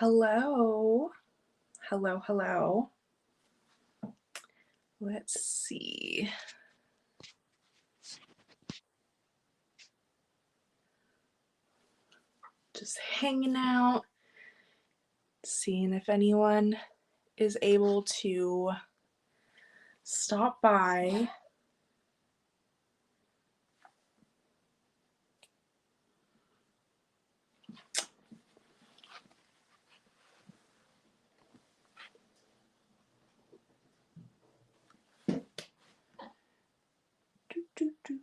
Hello. Hello, hello. Let's see. Just hanging out, seeing if anyone is able to stop by. Doo, doo, doo.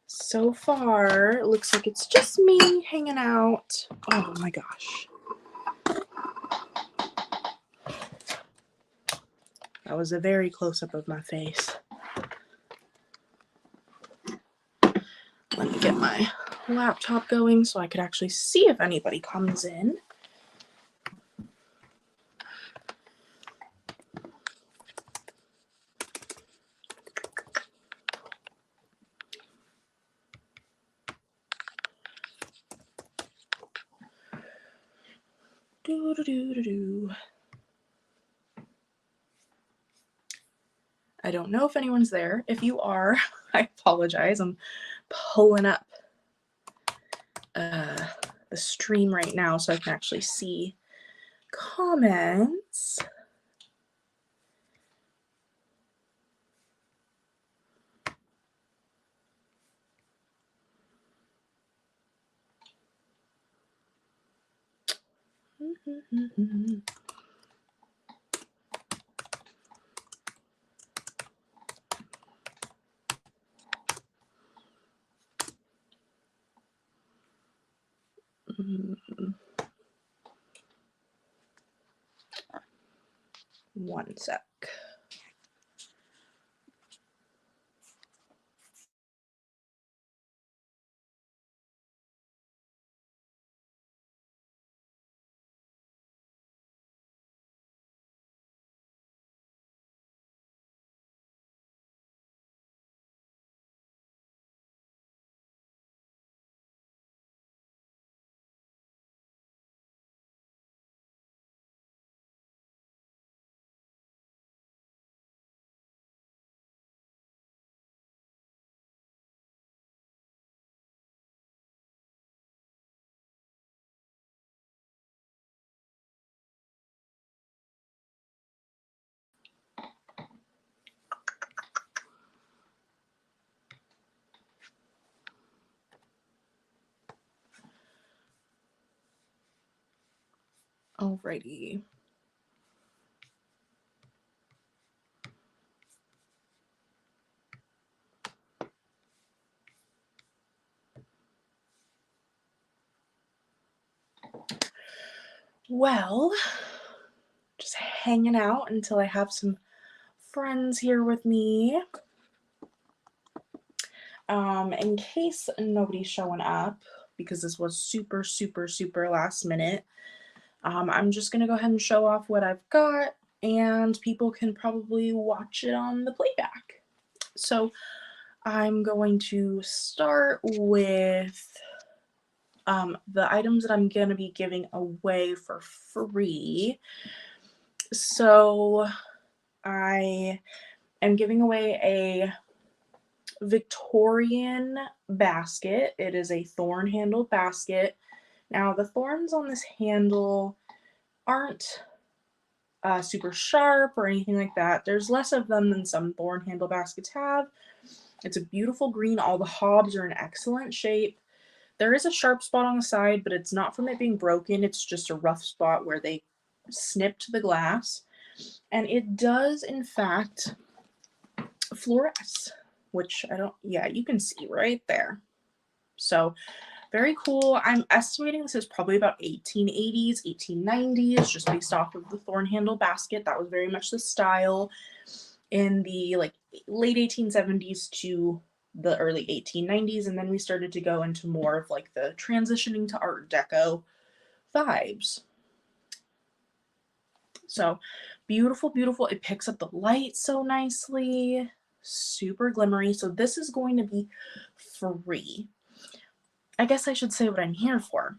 So far, it looks like it's just me hanging out. Oh my gosh. That was a very close-up of my face. Let me get my laptop going so I could actually see if anybody comes in. Doo, doo, doo, doo, doo. I don't know if anyone's there. If you are, I apologize. I'm pulling up the stream right now so I can actually see comments. One sec. Alrighty. Well, just hanging out until I have some friends here with me. In case nobody's showing up, because this was super, super, super last minute, I'm just gonna go ahead and show off what I've got, and people can probably watch it on the playback. So I'm going to start with the items that I'm gonna be giving away for free. So I am giving away a Victorian basket. It is a thorn handled basket. Now the thorns on this handle aren't super sharp or anything like that. There's less of them than some thorn handle baskets have. It's a beautiful green. All the hobs are in excellent shape. There is a sharp spot on the side, but it's not from it being broken. It's just a rough spot where they snipped the glass. And it does, in fact, fluoresce, which I don't, yeah, you can see right there. So Very cool. I'm estimating this is probably about 1880s, 1890s, just based off of the thorn handle basket. That was very much the style in the like late 1870s to the early 1890s, and then we started to go into more of like the transitioning to Art Deco vibes. So beautiful, beautiful. It picks up the light so nicely, super glimmery. So this is going to be free. I guess I should say what I'm here for.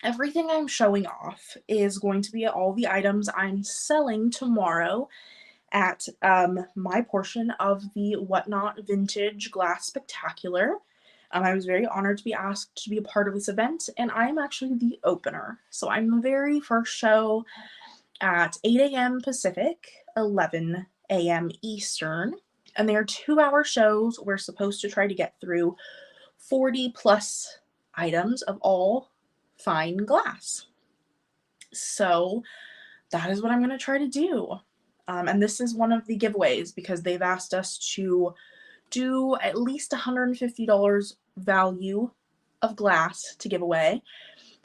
Everything I'm showing off is going to be all the items I'm selling tomorrow at my portion of the Whatnot Vintage Glass Spectacular. I was very honored to be asked to be a part of this event, and I'm actually the opener. So I'm the very first show at 8 a.m. Pacific, 11 a.m. Eastern, and they are 2-hour shows. We're supposed to try to get through 40 plus items of all fine glass. So that is what I'm going to try to do. And this is one of the giveaways because they've asked us to do at least $150 value of glass to give away.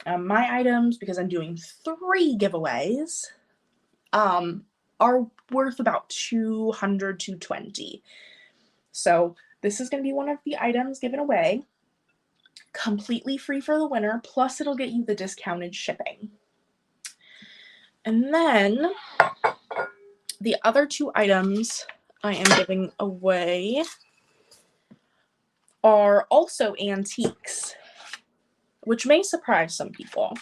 My items, because I'm doing 3 giveaways, are worth about $200 to $220. So this is going to be one of the items given away, completely free for the winner, plus it'll get you the discounted shipping. And then the other 2 items I am giving away are also antiques, which may surprise some people.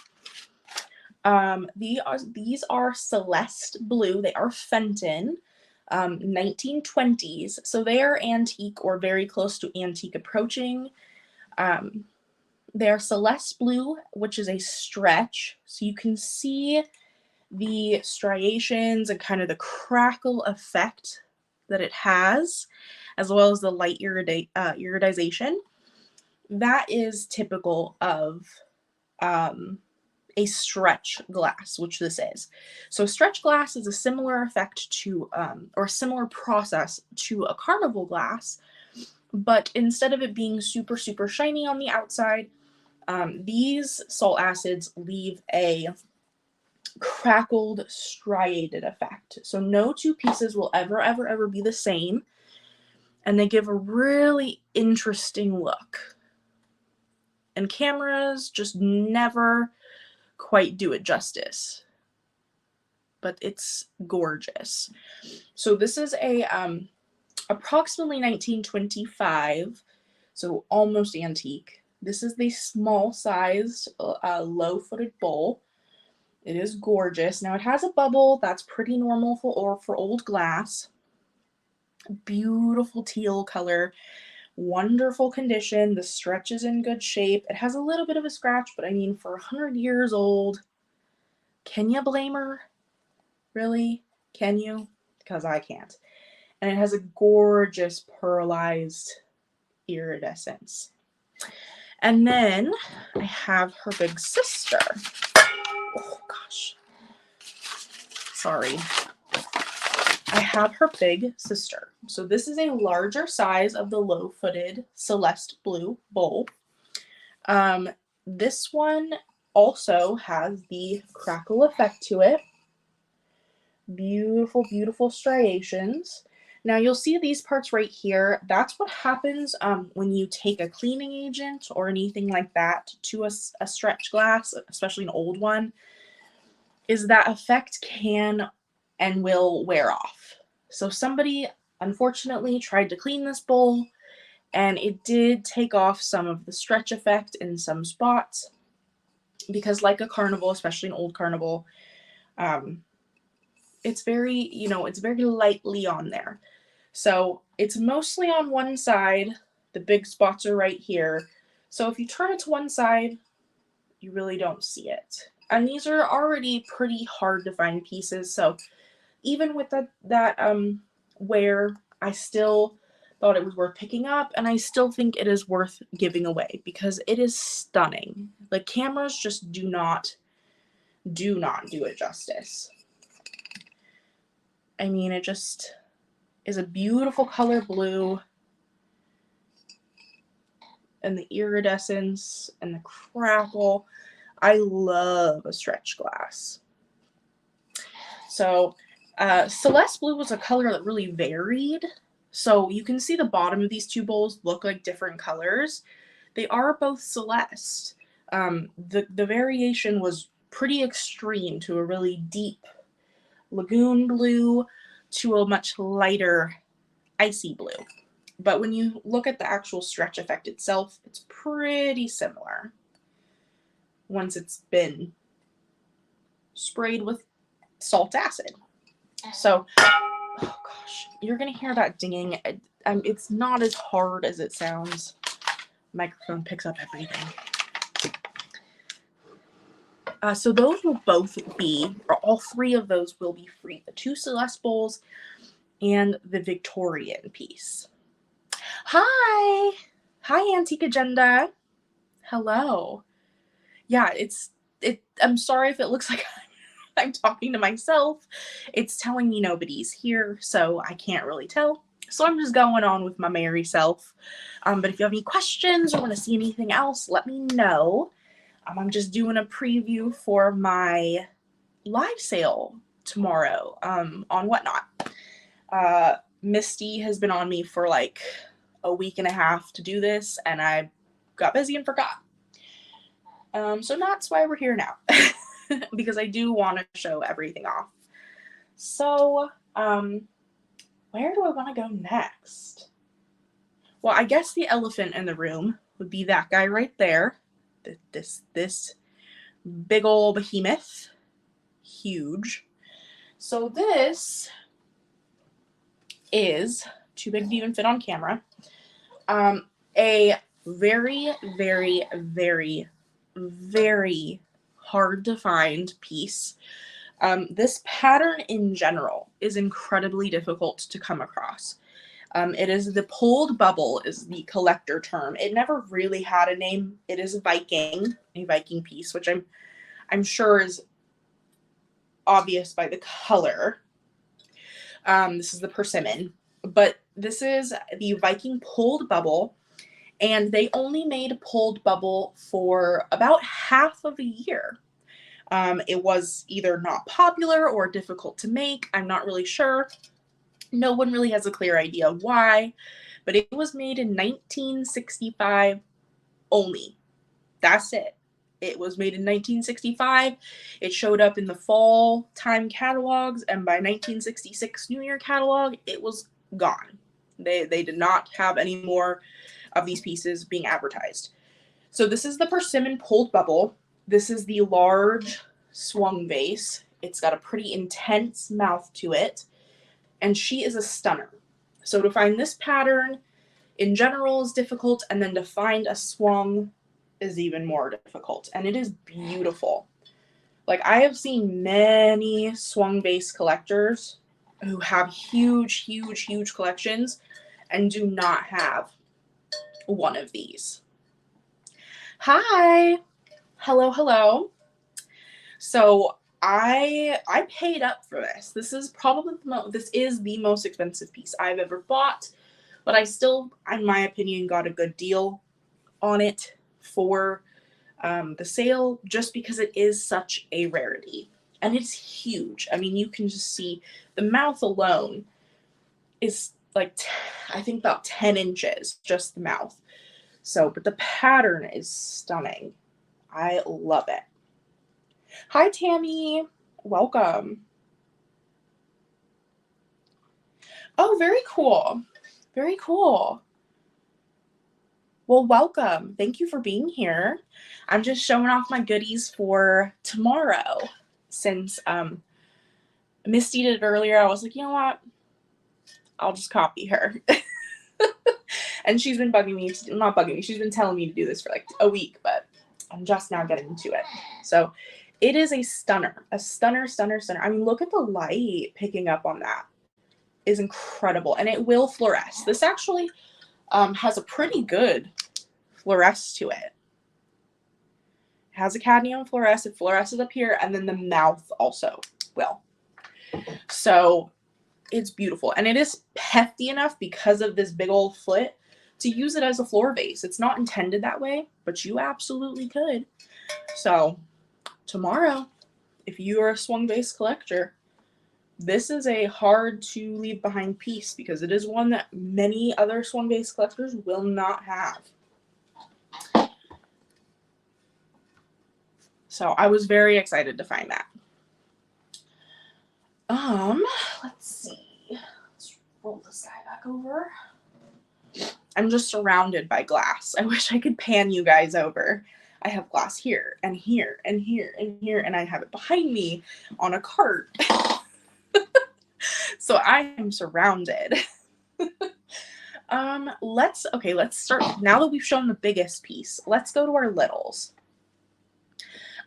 These are Celeste Blue. They are Fenton, 1920s. So they are antique or very close to antique approaching. They are Celeste Blue, which is a stretch. So you can see the striations and kind of the crackle effect that it has, as well as the light iridization. That is typical of a stretch glass, which this is. So stretch glass is a similar effect to, or a similar process to a carnival glass, but instead of it being super, super shiny on the outside, these salt acids leave a crackled, striated effect. So no 2 pieces will ever be the same, and they give a really interesting look. And cameras just never quite do it justice, but it's gorgeous. So this is a approximately 1925, so almost antique. This is the small sized low-footed bowl. It is gorgeous. Now it has a bubble. That's pretty normal for old glass. Beautiful teal color, wonderful condition. The stretch is in good shape. It has a little bit of a scratch, but I mean, for 100 years old, can you blame her? Really? Can you? Because I can't. And it has a gorgeous pearlized iridescence. And then I have her big sister. Oh gosh. Sorry. I have her big sister. So this is a larger size of the low-footed Celeste Blue bowl. This one also has the crackle effect to it. Beautiful, beautiful striations. Now you'll see these parts right here. That's what happens when you take a cleaning agent or anything like that to a stretch glass, especially an old one, is that effect can and will wear off. So somebody unfortunately tried to clean this bowl, and it did take off some of the stretch effect in some spots, because like a carnival, especially an old carnival, it's very, it's very lightly on there. So it's mostly on one side. The big spots are right here. So if you turn it to one side, you really don't see it. And these are already pretty hard to find pieces. So even with that wear, I still thought it was worth picking up, and I still think it is worth giving away because it is stunning. Like, cameras just do not do it justice. I mean, it just is a beautiful color blue. and the iridescence and the crackle. I love a stretch glass. So Celeste Blue was a color that really varied. So you can see the bottom of these two bowls look like different colors. They are both Celeste. The variation was pretty extreme to a really deep lagoon blue to a much lighter icy blue. But when you look at the actual stretch effect itself, it's pretty similar once it's been sprayed with salt acid. So, oh gosh, you're going to hear that dinging. It's not as hard as it sounds. Microphone picks up everything. So those will both be, or all three of those will be free. The two Celeste bowls and the Victorian piece. Hi! Hi, Antique Agenda. Hello. Yeah, I'm sorry if it looks like I'm talking to myself. It's telling me nobody's here, so I can't really tell. So I'm just going on with my merry self. But if you have any questions or want to see anything else, let me know. I'm just doing a preview for my live sale tomorrow on Whatnot. Misty has been on me for like a week and a half to do this, and I got busy and forgot. So that's why we're here now, because I do want to show everything off. So, where do I want to go next? Well, I guess the elephant in the room would be that guy right there. This big old behemoth. Huge. So this is too big to even fit on camera. A very, very, very, very hard to find piece. This pattern in general is incredibly difficult to come across. It is the pulled bubble is the collector term. It never really had a name. It is a Viking piece, which I'm sure is obvious by the color. This is the persimmon, but this is the Viking pulled bubble, and they only made pulled bubble for about half of a year. It was either not popular or difficult to make. I'm not really sure. No one really has a clear idea why, but it was made in 1965 only. That's it. It was made in 1965. It showed up in the fall time catalogs, and by 1966 New Year catalog, it was gone. They did not have any more of these pieces being advertised. So this is the persimmon pulled bubble. This is the large swung vase. It's got a pretty intense mouth to it, and she is a stunner. So to find this pattern in general is difficult, and then to find a swung is even more difficult, and it is beautiful. Like, I have seen many swung vase collectors who have huge, huge, huge collections and do not have one of these. Hi. Hello, hello. So I paid up for this. This is probably the most expensive piece I've ever bought, but I still, in my opinion, got a good deal on it for the sale, just because it is such a rarity, and it's huge. I mean, you can just see the mouth alone is like, I think about 10 inches, just the mouth. So, but the pattern is stunning. I love it. Hi, Tammy. Welcome. Oh, very cool. Very cool. Well, welcome. Thank you for being here. I'm just showing off my goodies for tomorrow. Since Misty did it earlier, I was like, you know what? I'll just copy her. And she's been bugging me. Not bugging me. She's been telling me to do this for like a week, but I'm just now getting to it. So it is a stunner. A stunner, stunner, stunner. I mean, look at the light picking up on that. Is incredible. And it will fluoresce. This actually has a pretty good fluoresce to it. It has a cadmium fluoresce. It fluoresces up here, and then the mouth also will. So it's beautiful. And it is hefty enough because of this big old foot to use it as a floor vase. It's not intended that way, but you absolutely could. So tomorrow, if you are a swung vase collector, this is a hard to leave behind piece because it is one that many other swung vase collectors will not have. So I was very excited to find that. Let's see. Let's roll this guy back over. I'm just surrounded by glass. I wish I could pan you guys over. I have glass here and here and here and here, and I have it behind me on a cart. So I am surrounded. Let's start. Now that we've shown the biggest piece, let's go to our littles.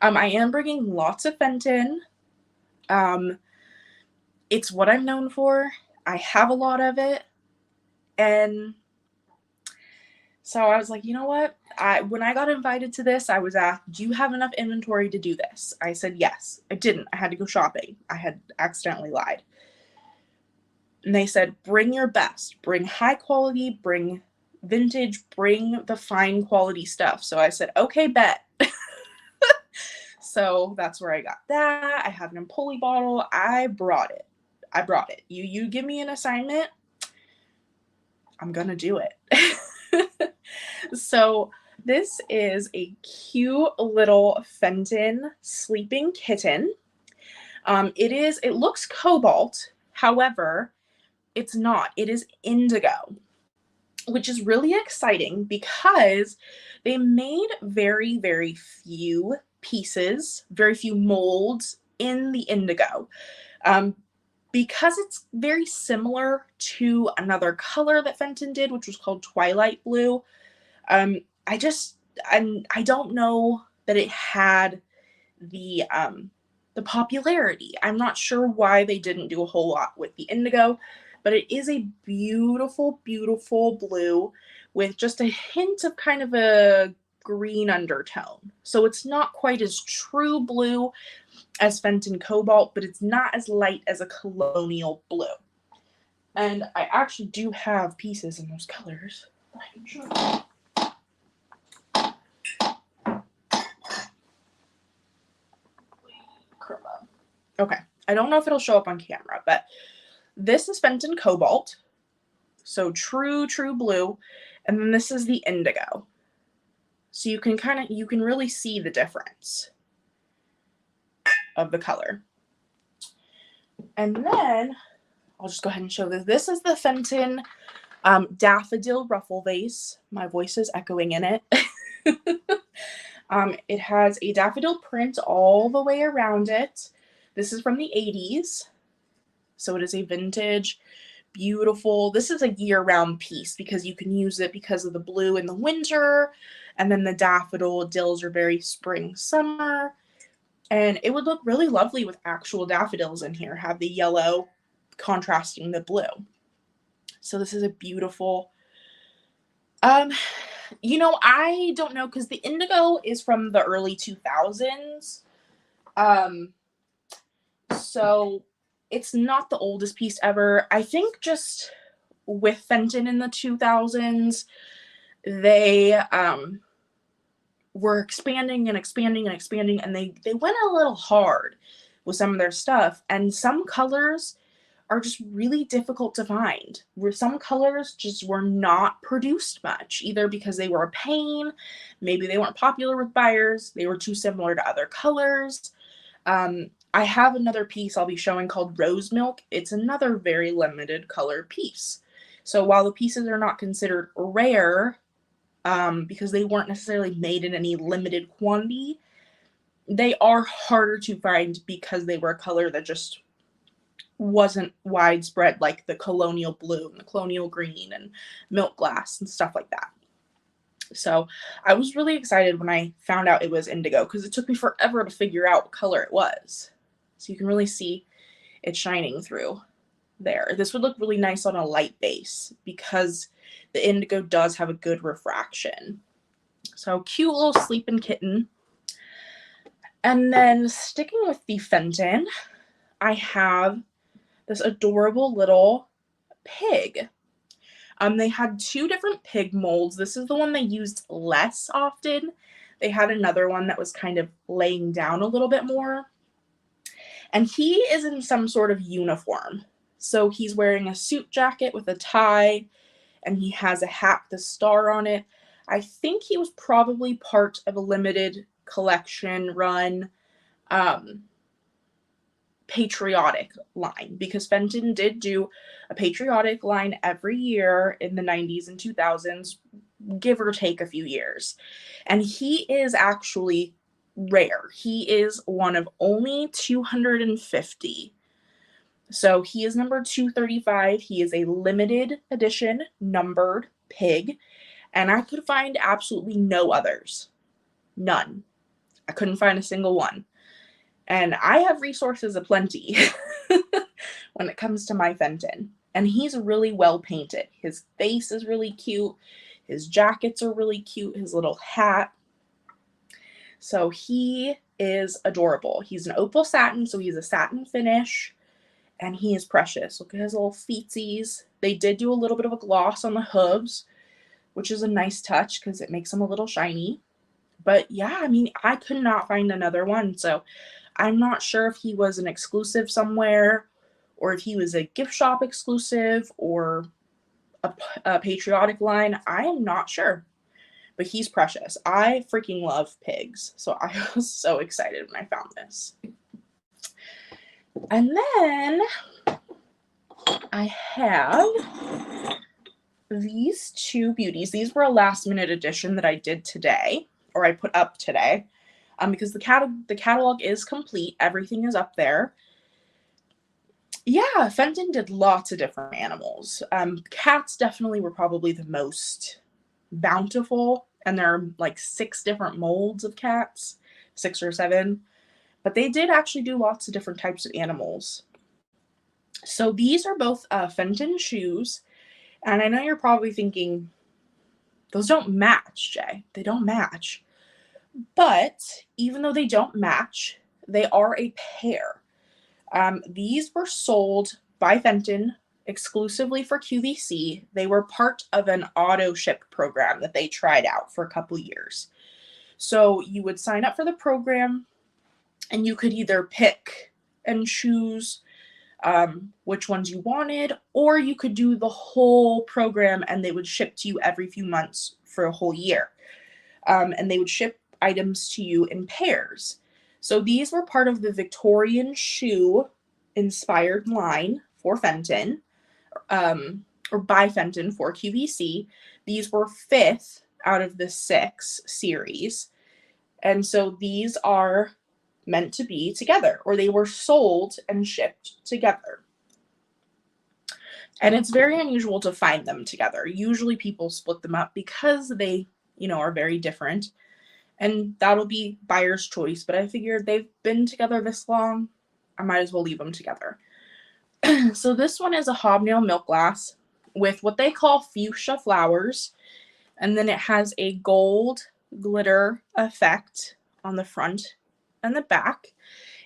I am bringing lots of Fenton. It's what I'm known for. I have a lot of it. And so I was like, you know what? When I got invited to this, I was asked, do you have enough inventory to do this? I said, yes. I didn't. I had to go shopping. I had accidentally lied. And they said, bring your best. Bring high quality, bring vintage, bring the fine quality stuff. So I said, okay, bet. So that's where I got that. I have an Empoli bottle. I brought it. You give me an assignment, I'm gonna do it. So this is a cute little Fenton sleeping kitten. It looks cobalt, however, it's not. It is indigo, which is really exciting because they made very, very few pieces, very few molds in the indigo. Because it's very similar to another color that Fenton did, which was called Twilight Blue. I don't know that it had the popularity. I'm not sure why they didn't do a whole lot with the indigo, but it is a beautiful, beautiful blue with just a hint of kind of a green undertone. So it's not quite as true blue as Fenton Cobalt, but it's not as light as a colonial blue. And I actually do have pieces in those colors that I can show you. Okay, I don't know if it'll show up on camera, but this is Fenton Cobalt, so true blue, and then this is the indigo. So you can really see the difference of the color. And then I'll just go ahead and show this. This is the Fenton Daffodil Ruffle Vase. My voice is echoing in it. It has a daffodil print all the way around it. This is from the 80s. So it is a vintage, beautiful, this is a year-round piece because you can use it because of the blue in the winter, and then the daffodils are very spring, summer, and it would look really lovely with actual daffodils in here, have the yellow contrasting the blue. So this is a beautiful, you know, I don't know, because the indigo is from the early 2000s, so it's not the oldest piece ever. I think just with Fenton in the 2000s, they were expanding and expanding and expanding, and they went a little hard with some of their stuff, and some colors are just really difficult to find. Where some colors just were not produced much, either because they were a pain, maybe they weren't popular with buyers, they were too similar to other colors. I have another piece I'll be showing called Rose Milk. It's another very limited color piece. So while the pieces are not considered rare, because they weren't necessarily made in any limited quantity, they are harder to find because they were a color that just wasn't widespread, like the colonial blue and the colonial green and milk glass and stuff like that. So I was really excited when I found out it was indigo because it took me forever to figure out what color it was. So you can really see it shining through there. This would look really nice on a light base because the indigo does have a good refraction. So cute little sleeping kitten. And then sticking with the Fenton, I have this adorable little pig. They had 2 different pig molds. This is the one they used less often. They had another one that was kind of laying down a little bit more. And he is in some sort of uniform. So he's wearing a suit jacket with a tie, and he has a hat with a star on it. I think he was probably part of a limited collection run patriotic line, because Fenton did do a patriotic line every year in the 90s and 2000s, give or take a few years. And he is actually rare. He is one of only 250. So he is number 235. He is a limited edition numbered pig, and I could find absolutely no others. None. I couldn't find a single one. And I have resources aplenty when it comes to my Fenton. And he's really well painted. His face is really cute. His jackets are really cute. His little hat. So he is adorable. He's an opal satin, so he's a satin finish. And he is precious. Look at his little feetsies. They did do a little bit of a gloss on the hooves, which is a nice touch because it makes them a little shiny. But yeah, I mean, I could not find another one. So I'm not sure if he was an exclusive somewhere, or if he was a gift shop exclusive, or a patriotic line. I am not sure. But he's precious. I freaking love pigs. So I was so excited when I found this. And then I have these 2 beauties. These were a last minute addition that I did today, or I put up today, because the catalog is complete. Everything is up there. Yeah, Fenton did lots of different animals. Cats definitely were probably the most bountiful, and there are like 6 different molds of cats, 6 or 7. But they did actually do lots of different types of animals. So these are both Fenton shoes. And I know you're probably thinking, those don't match, Jay. They don't match. But even though they don't match, they are a pair. These were sold by Fenton exclusively for QVC. They were part of an auto ship program that they tried out for a couple years. So you would sign up for the program, and you could either pick and choose which ones you wanted, or you could do the whole program and they would ship to you every few months for a whole year. And they would ship items to you in pairs. So these were part of the Victorian shoe inspired line for Fenton, or by Fenton for QVC. These were 5th out of the 6 series. And so these are meant to be together, or they were sold and shipped together. And it's very unusual to find them together. Usually people split them up because they, are very different. And that'll be buyer's choice. But I figured they've been together this long, I might as well leave them together. So this one is a hobnail milk glass with what they call fuchsia flowers. And then it has a gold glitter effect on the front and the back.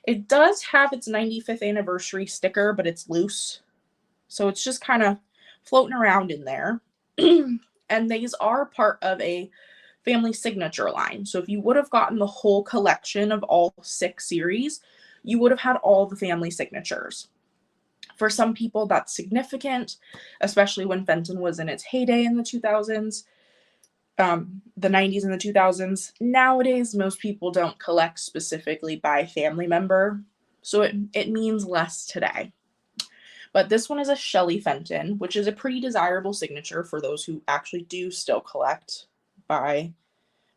It does have its 95th anniversary sticker, but it's loose. So it's just kind of floating around in there. And these are part of a family signature line. So if you would have gotten the whole collection of all 6 series, you would have had all the family signatures. For some people, that's significant, especially when Fenton was in its heyday in the 2000s. The 90s and the 2000s. Nowadays, most people don't collect specifically by family member, so it means less today. But this one is a Shelley Fenton, which is a pretty desirable signature for those who actually do still collect by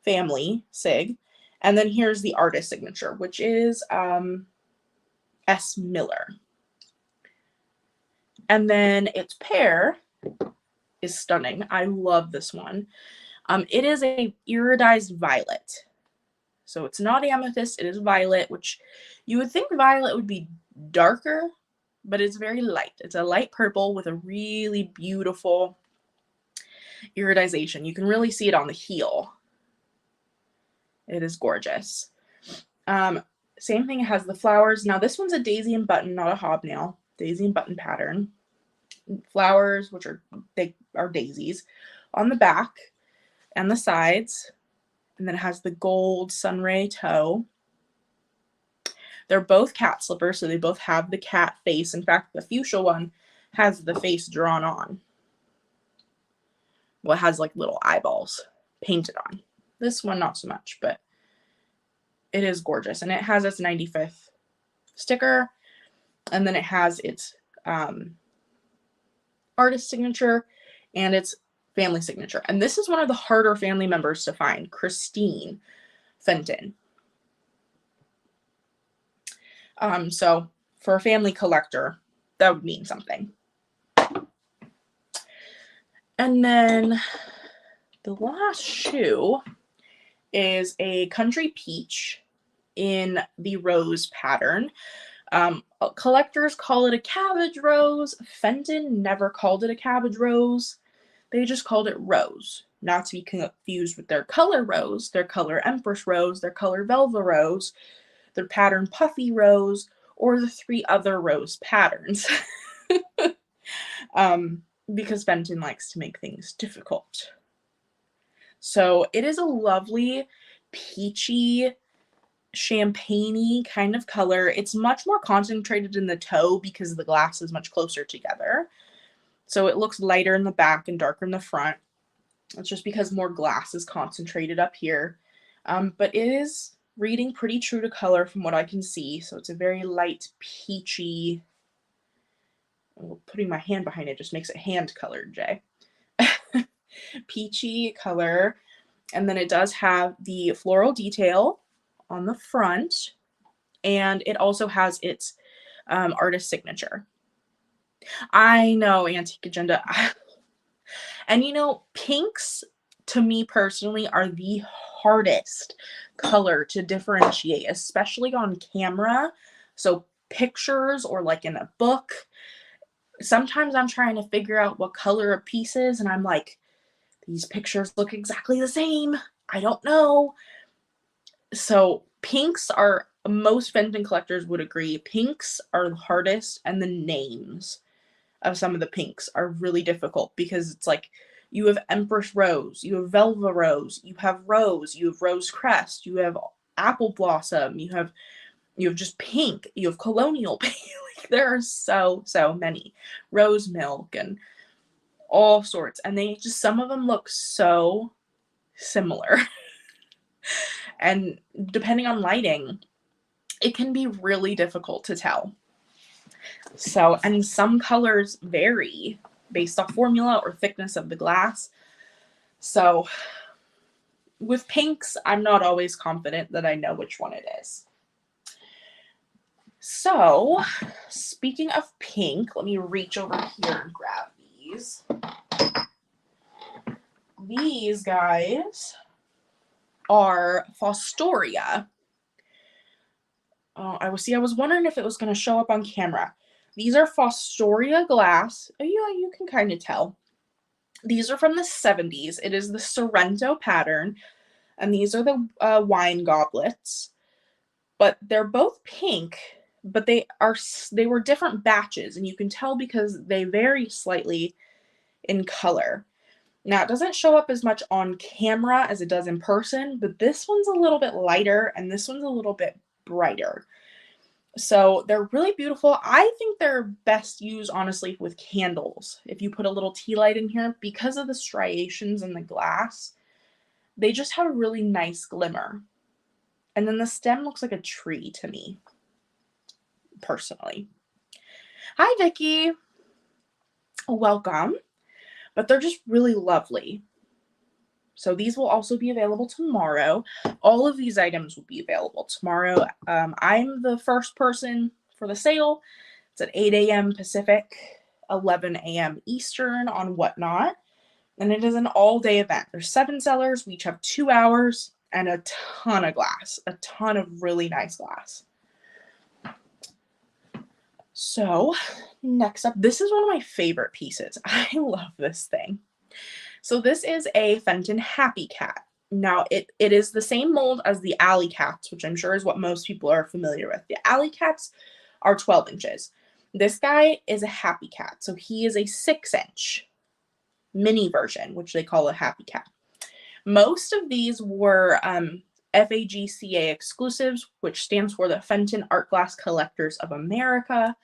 family sig. And then here's the artist signature, which is S. Miller. And then its pair is stunning. I love this one. It is a iridized violet. So it's not amethyst, it is violet, which you would think violet would be darker, but it's very light. It's a light purple with a really beautiful iridization. You can really see it on the heel. It is gorgeous. Same thing, it has the flowers. Now this one's a daisy and button, not a hobnail. Daisy and button pattern. flowers, which they are daisies, on the back and the sides. And then it has the gold sunray toe. They're both cat slippers, so they both have the cat face. In fact, the fuchsia one has the face drawn on. Well, it has like little eyeballs painted on. This one, not so much, but it is gorgeous. And it has its 95th sticker. And then it has its artist signature and its family signature. And this is one of the harder family members to find, Christine Fenton. So for a family collector, that would mean something. And then the last shoe is a Country Peach in the rose pattern. Collectors call it a cabbage rose. Fenton never called it a cabbage rose. They just called it rose, not to be confused with their color rose, their color empress rose, their color velvet rose, their pattern puffy rose, or the 3 other rose patterns. Because Fenton likes to make things difficult. So it is a lovely peachy, champagne-y kind of color. It's much more concentrated in the toe because the glass is much closer together. So it looks lighter in the back and darker in the front. It's just because more glass is concentrated up here. But it is reading pretty true to color from what I can see. So it's a very light peachy, putting my hand behind it just makes it hand colored, Jay. Peachy color. And then it does have the floral detail on the front. And it also has its artist signature. I know, Antique Agenda. And you know, pinks to me personally are the hardest color to differentiate, especially on camera. So pictures or like in a book, sometimes I'm trying to figure out what color a piece is and I'm like, these pictures look exactly the same. I don't know. So pinks are, most Fenton collectors would agree, pinks are the hardest, and the names of some of the pinks are really difficult because it's like you have Empress Rose, you have Velva Rose, you have Rose Crest, you have Apple Blossom, you have just pink, you have Colonial Pink. Like, there are so many. Rose Milk and all sorts. And they just, some of them look so similar. And depending on lighting, it can be really difficult to tell. So, and some colors vary based off formula or thickness of the glass. So with pinks, I'm not always confident that I know which one it is. So speaking of pink, let me reach over here and grab these. These guys are Fostoria. I was wondering if it was going to show up on camera. These are Fostoria glass. Oh, yeah, you can kind of tell. These are from the 70s. It is the Sorrento pattern, and these are the wine goblets. But they're both pink, but they were different batches, and you can tell because they vary slightly in color. Now, it doesn't show up as much on camera as it does in person, but this one's a little bit lighter, and this one's a little bit brighter. So they're really beautiful. I think they're best used, honestly, with candles. If you put a little tea light in here, because of the striations in the glass, they just have a really nice glimmer. And then the stem looks like a tree to me, personally. Hi, Vicki. Welcome. But they're just really lovely. So these will also be available tomorrow. All of these items will be available tomorrow. I'm the first person for the sale. It's at 8 a.m. Pacific, 11 a.m. Eastern on Whatnot. And it is an all-day event. There's 7 sellers. We each have 2 hours and a ton of glass. A ton of really nice glass. So next up, this is one of my favorite pieces. I love this thing. So this is a Fenton Happy Cat. Now, it is the same mold as the Alley Cats, which I'm sure is what most people are familiar with. The Alley Cats are 12 inches. This guy is a happy cat. So he is a 6-inch mini version, which they call a happy cat. Most of these were FAGCA exclusives, which stands for the Fenton Art Glass Collectors of America.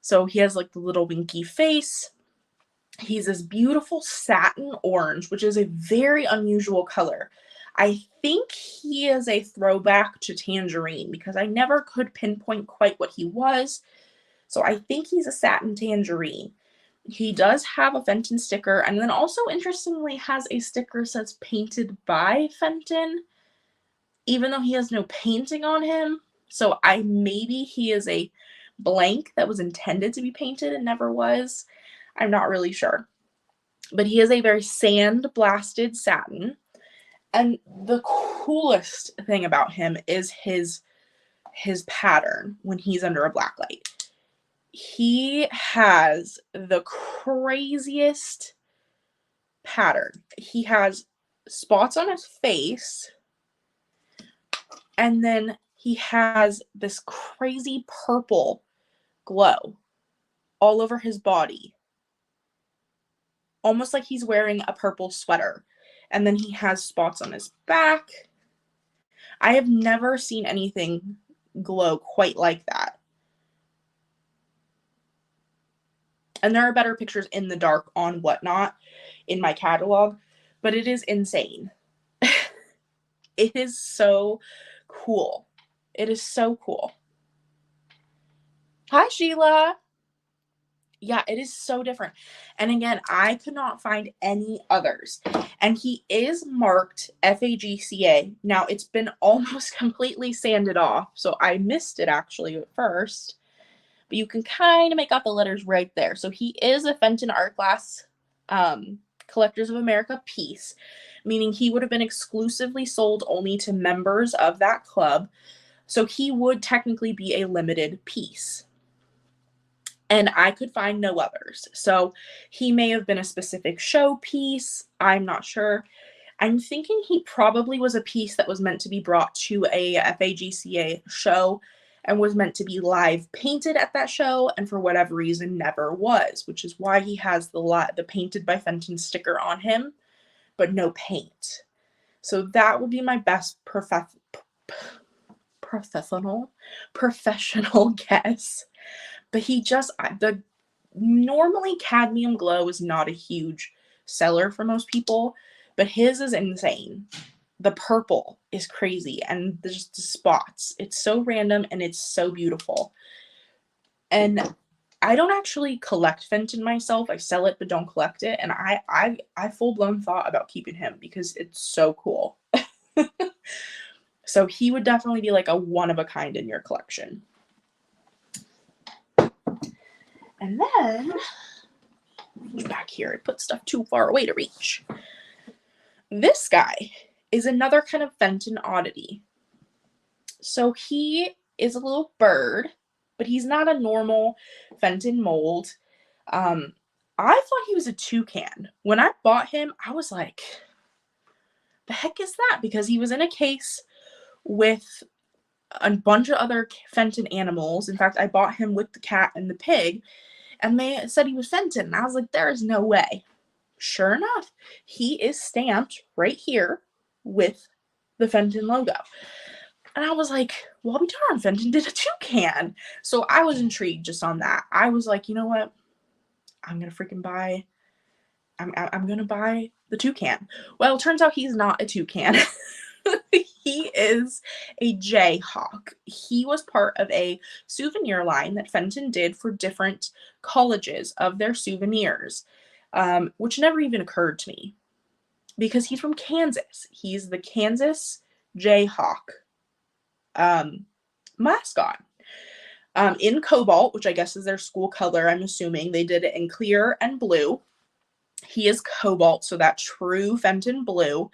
So he has like the little winky face. He's this beautiful satin orange, which is a very unusual color. I think he is a throwback to Tangerine because I never could pinpoint quite what he was. So I think he's a satin tangerine. He does have a Fenton sticker, and then also interestingly has a sticker that says painted by Fenton, even though he has no painting on him. So maybe he is a blank that was intended to be painted and never was. I'm not really sure. But he is a very sand-blasted satin. And the coolest thing about him is his pattern when he's under a black light. He has the craziest pattern. He has spots on his face, and then he has this crazy purple glow all over his body, almost like he's wearing a purple sweater. And then he has spots on his back. I have never seen anything glow quite like that. And there are better pictures in the dark on Whatnot in my catalog, but it is insane. It is so cool. It is so cool. Hi, Sheila. Yeah, it is so different. And again, I could not find any others. And he is marked FAGCA. Now, it's been almost completely sanded off, so I missed it actually at first. But you can kind of make out the letters right there. So he is a Fenton Art Glass Collectors of America piece, meaning he would have been exclusively sold only to members of that club. So he would technically be a limited piece. And I could find no others. So he may have been a specific show piece. I'm not sure. I'm thinking he probably was a piece that was meant to be brought to a FAGCA show and was meant to be live painted at that show, and for whatever reason never was, which is why he has the painted by Fenton sticker on him, but no paint. So that would be my best professional guess. But normally cadmium glow is not a huge seller for most people, but his is insane. The purple is crazy, and there's the spots. It's so random and it's so beautiful. And I don't actually collect Fenton myself. I sell it but don't collect it. And I full-blown thought about keeping him because it's so cool. So he would definitely be like a one-of-a-kind in your collection. And then, back here, I put stuff too far away to reach. This guy is another kind of Fenton oddity. So he is a little bird, but he's not a normal Fenton mold. I thought he was a toucan. When I bought him, I was like, the heck is that? Because he was in a case with a bunch of other Fenton animals. In fact, I bought him with the cat and the pig, and they said he was Fenton. And I was like, there is no way. Sure enough, he is stamped right here with the Fenton logo. And I was like, well, I'll be darned, Fenton did a toucan. So I was intrigued just on that. I was like, you know what? I'm going to buy the toucan. Well, it turns out he's not a toucan. He is a jayhawk. He was part of a souvenir line that Fenton did for different colleges of their souvenirs, which never even occurred to me because he's from Kansas. He's the Kansas Jayhawk mascot. In cobalt, which I guess is their school color, I'm assuming. They did it in clear and blue. He is cobalt, so that true Fenton blue.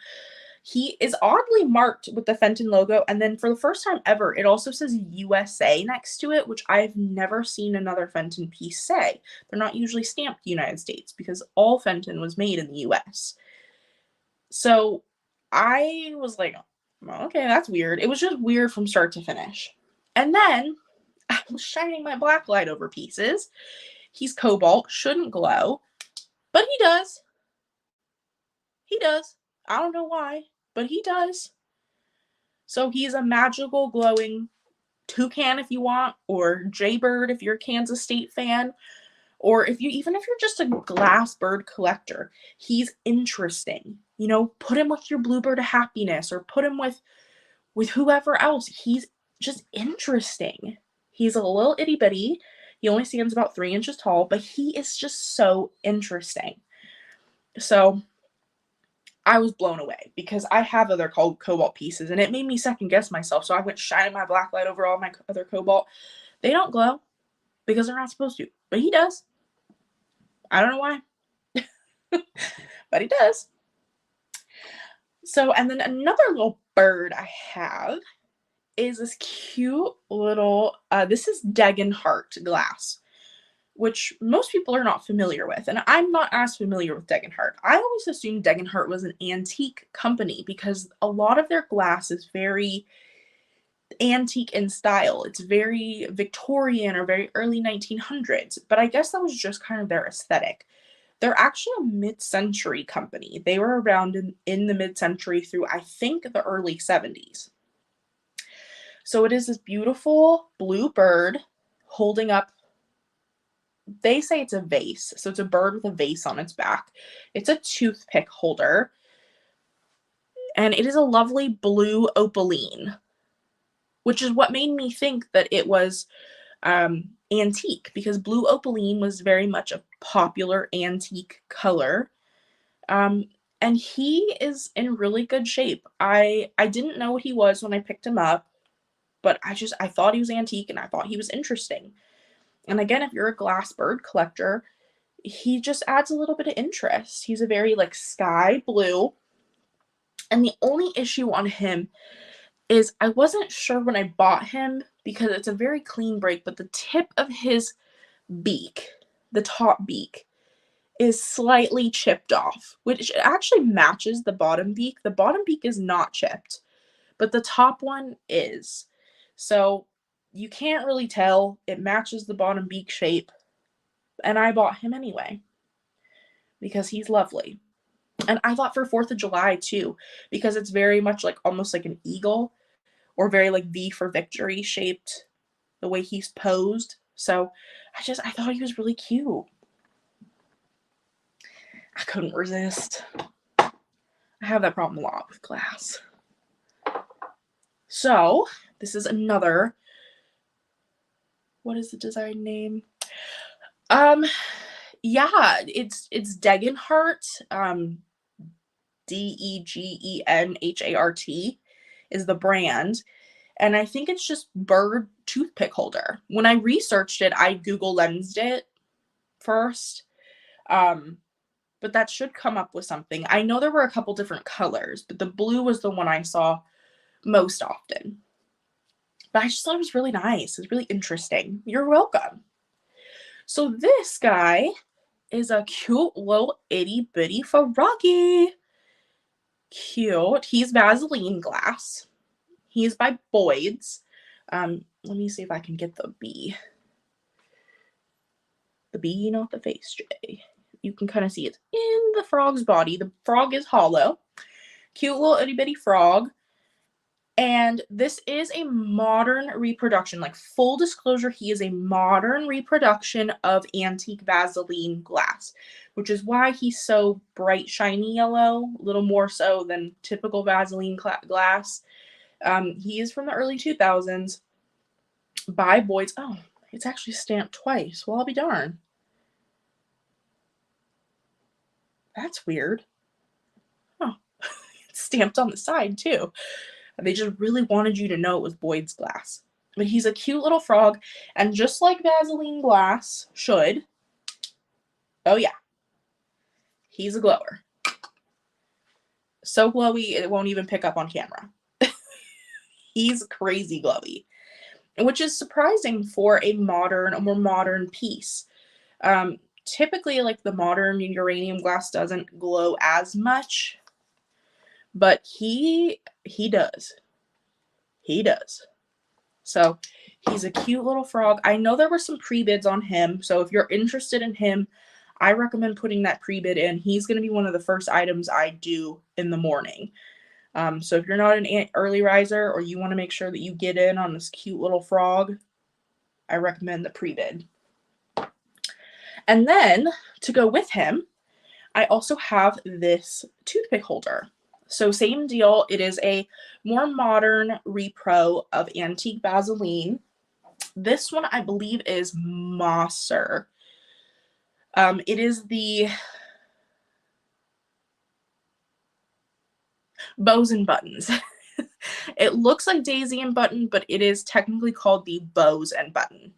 He is oddly marked with the Fenton logo, and then for the first time ever, it also says USA next to it, which I've never seen another Fenton piece say. They're not usually stamped United States because all Fenton was made in the US. So I was like, well, okay, that's weird. It was just weird from start to finish. And then I'm shining my black light over pieces. He's cobalt, shouldn't glow, but he does. He does. I don't know why, but he does. So he's a magical glowing toucan if you want, or jaybird if you're a Kansas State fan, or if you're just a glass bird collector. He's interesting. You know, put him with your bluebird of happiness, or put him with whoever else. He's just interesting. He's a little itty bitty. He only stands about 3 inches tall, but he is just so interesting. So I was blown away because I have other cobalt pieces, and it made me second guess myself. So I went shining my black light over all my other cobalt. They don't glow because they're not supposed to, but he does. I don't know why, but he does. So, and then another little bird I have is this cute little, this is Degenhart glass, which most people are not familiar with. And I'm not as familiar with Degenhart. I always assumed Degenhart was an antique company because a lot of their glass is very antique in style. It's very Victorian or very early 1900s. But I guess that was just kind of their aesthetic. They're actually a mid-century company. They were around in the mid-century through, I think, the early 70s. So it is this beautiful blue bird holding up, they say it's a vase. So it's a bird with a vase on its back. It's a toothpick holder. And it is a lovely blue opaline, which is what made me think that it was antique, because blue opaline was very much a popular antique color. And he is in really good shape. I didn't know what he was when I picked him up, but I thought he was antique and I thought he was interesting. And again, if you're a glass bird collector, he just adds a little bit of interest. He's a very like sky blue. And the only issue on him is I wasn't sure when I bought him, because it's a very clean break, but the tip of his beak, the top beak, is slightly chipped off, which actually matches the bottom beak. The bottom beak is not chipped, but the top one is. So you can't really tell. It matches the bottom beak shape. And I bought him anyway because he's lovely. And I thought for 4th of July too, because it's very much like almost like an eagle, or very like V for victory shaped, the way he's posed. So I thought he was really cute. I couldn't resist. I have that problem a lot with glass. So this is another, what is the design name? Yeah, it's Degenhart. Degenhart is the brand. And I think it's just bird toothpick holder. When I researched it, I Google Lensed it first. But that should come up with something. I know there were a couple different colors, but the blue was the one I saw most often. But I just thought it was really nice. It's really interesting. You're welcome. So this guy is a cute little itty bitty froggy. Cute. He's Vaseline glass. He's by Boyd's. Let me see if I can get the B. The B, not the face J. You can kind of see it in the frog's body. The frog is hollow. Cute little itty bitty frog. And this is a modern reproduction. Like, full disclosure, he is a modern reproduction of antique Vaseline glass, which is why he's so bright, shiny yellow, a little more so than typical Vaseline glass. He is from the early 2000s by Boyd's. Oh, it's actually stamped twice. Well, I'll be darned. That's weird. Oh, it's stamped on the side too. They just really wanted you to know it was Boyd's glass. But he's a cute little frog, and just like Vaseline glass should, oh yeah, he's a glower. So glowy, it won't even pick up on camera. He's crazy glowy, which is surprising for a more modern piece. Typically, like, the modern uranium glass doesn't glow as much, but he does. He does. So he's a cute little frog. I know there were some pre-bids on him, so if you're interested in him, I recommend putting that pre-bid in. He's going to be one of the first items I do in the morning. So if you're not an early riser or you want to make sure that you get in on this cute little frog, I recommend the pre-bid. And then to go with him, I also have this toothpick holder. So same deal. It is a more modern repro of Antique Vaseline. This one I believe is Mosser. It is the Bows and Buttons. It looks like Daisy and Button, but it is technically called the Bows and Button.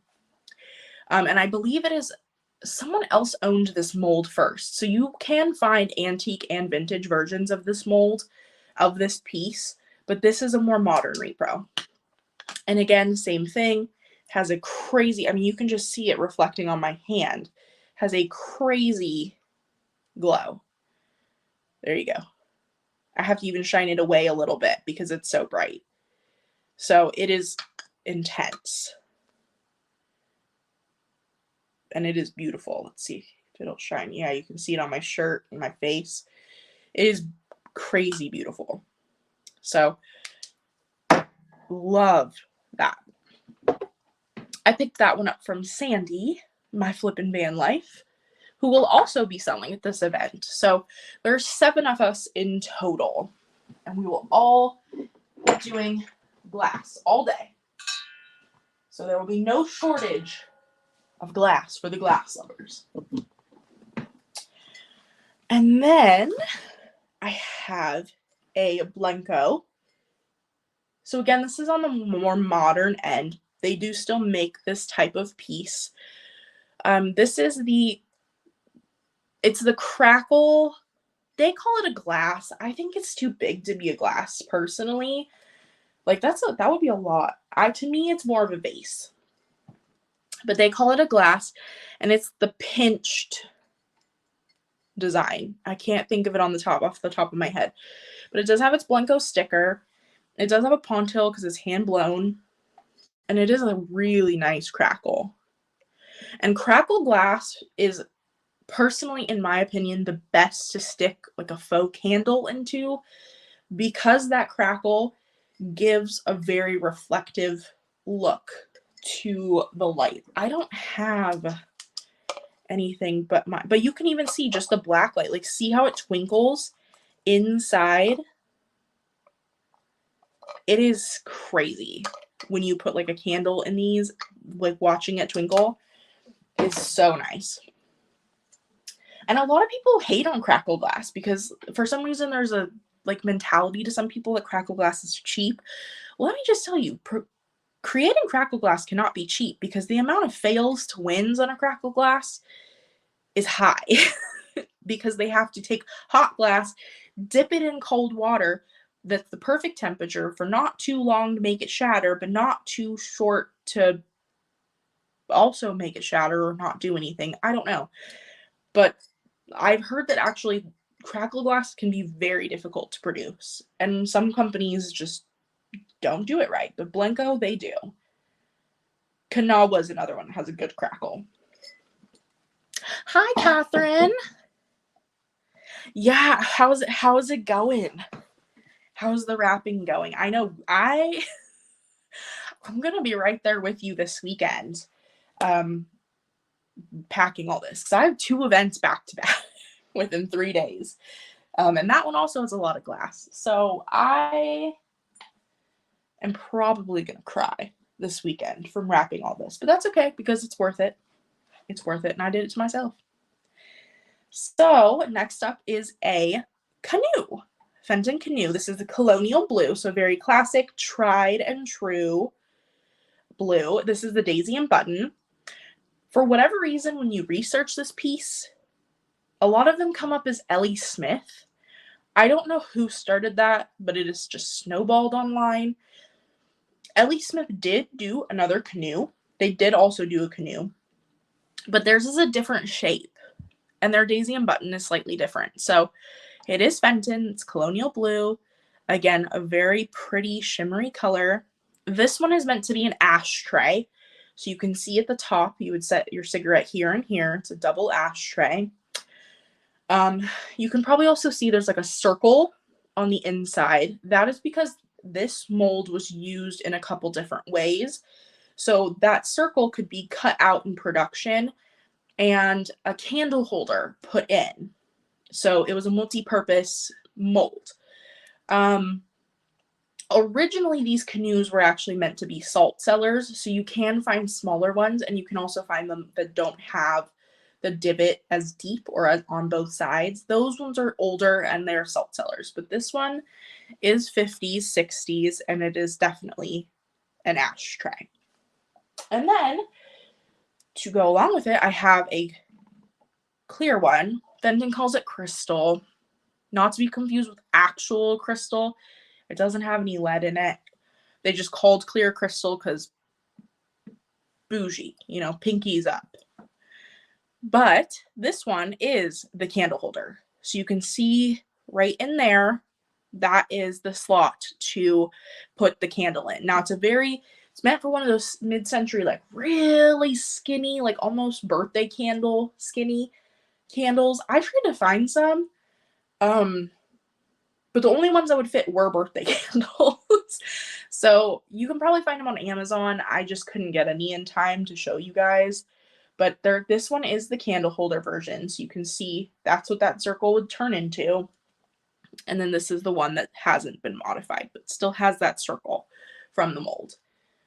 And I believe it is someone else owned this mold first. So you can find antique and vintage versions of this mold, of this piece, but this is a more modern repro. And again, same thing, has a crazy, I mean, you can just see it reflecting on my hand, has a crazy glow. There you go. I have to even shine it away a little bit because it's so bright. So it is intense. And it is beautiful. Let's see if it'll shine. Yeah, you can see it on my shirt and my face. It is crazy beautiful. So, love that. I picked that one up from Sandy, my flippin' van life, who will also be selling at this event. So, there's 7 of us in total. And we will all be doing glass all day. So, there will be no shortage of glass for the glass lovers. And then I have a Blenko. So again, this is on the more modern end. They do still make this type of piece. This is it's the crackle. They call it a glass. I think it's too big to be a glass personally. Like that would be a lot. To me, it's more of a vase. But they call it a glass, and it's the pinched design. I can't think of it off the top of my head. But it does have its Blenko sticker. It does have a pontil because it's hand blown. And it is a really nice crackle. And crackle glass is, personally, in my opinion, the best to stick like a faux candle into, because that crackle gives a very reflective look to the light. I don't have anything but you can even see just the black light. Like, see how it twinkles inside? It is crazy when you put like a candle in these, like watching it twinkle is so nice. And a lot of people hate on crackle glass because for some reason there's a like mentality to some people that crackle glass is cheap. Well, let me just tell you, creating crackle glass cannot be cheap because the amount of fails to wins on a crackle glass is high because they have to take hot glass, dip it in cold water that's the perfect temperature for not too long to make it shatter, but not too short to also make it shatter or not do anything. I don't know. But I've heard that actually crackle glass can be very difficult to produce. And some companies just don't do it right. But Blenko, they do. Kanawa's another one that has a good crackle. Hi, Catherine. Yeah, how's it going? How's the wrapping going? I know I'm gonna be right there with you this weekend, packing all this because I have 2 events back to back within 3 days, and that one also has a lot of glass. So I am probably gonna cry this weekend from wrapping all this, but that's okay because it's worth it. It's worth it, and I did it to myself. So next up is a canoe. Fenton Canoe. This is the colonial blue, so very classic, tried and true blue. This is the Daisy and Button. For whatever reason, when you research this piece, a lot of them come up as Ellie Smith. I don't know who started that, but it is just snowballed online. Ellie Smith did do another canoe. They did also do a canoe, but theirs is a different shape, and their Daisy and Button is slightly different. So it is Fenton. It's colonial blue. Again, a very pretty shimmery color. This one is meant to be an ashtray. So you can see at the top, you would set your cigarette here and here. It's a double ashtray. You can probably also see there's like a circle on the inside. That is because this mold was used in a couple different ways. So that circle could be cut out in production and a candle holder put in. So it was a multi-purpose mold. Originally, these canoes were actually meant to be salt cellars, so you can find smaller ones, and you can also find them that don't have the divot as deep or as on both sides. Those ones are older and they're salt cellars, but this one is 50s, 60s, and it is definitely an ashtray. And then, to go along with it, I have a clear one. Fenton calls it crystal, not to be confused with actual crystal. It doesn't have any lead in it. They just called clear crystal because bougie, pinkies up. But this one is the candle holder. So you can see right in there, that is the slot to put the candle in. Now it's meant for one of those mid-century, like really skinny, like almost birthday candle skinny candles. I tried to find some, but the only ones that would fit were birthday candles. So you can probably find them on Amazon. I just couldn't get any in time to show you guys. But this one is the candle holder version. So you can see that's what that circle would turn into. And then this is the one that hasn't been modified, but still has that circle from the mold.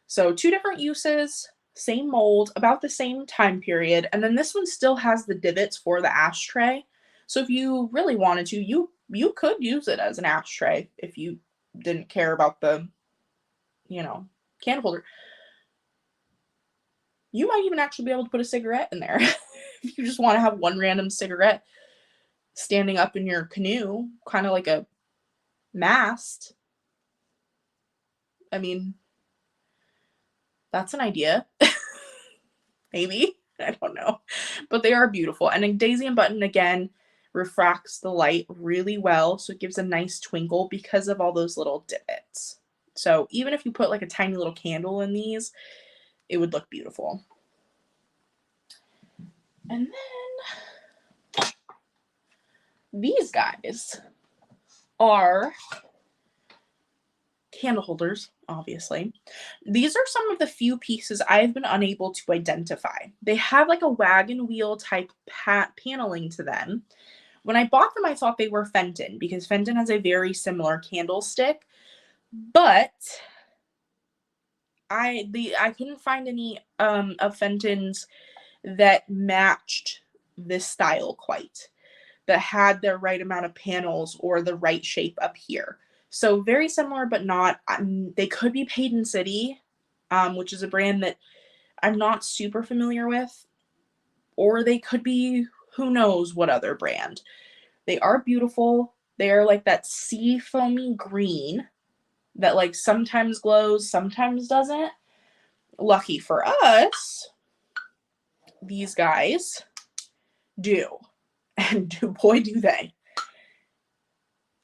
So 2 different uses, same mold, about the same time period. And then this one still has the divots for the ashtray. So if you really wanted to, you could use it as an ashtray if you didn't care about the, candle holder. You might even actually be able to put a cigarette in there if you just want to have one random cigarette standing up in your canoe, kind of like a mast. I mean, that's an idea. Maybe. I don't know. But they are beautiful. And a daisy and button, again, refracts the light really well. So it gives a nice twinkle because of all those little divots. So even if you put like a tiny little candle in these, it would look beautiful. And then these guys are candle holders, obviously. These are some of the few pieces I've been unable to identify. They have like a wagon wheel type paneling to them. When I bought them, I thought they were Fenton because Fenton has a very similar candlestick, but I couldn't find any of Fenton's that matched this style quite, that had the right amount of panels or the right shape up here. So very similar, but not. They could be Paden City, which is a brand that I'm not super familiar with, or they could be who knows what other brand. They are beautiful. They are like that sea foamy green that like sometimes glows, sometimes doesn't. Lucky for us, these guys do. And boy, do they.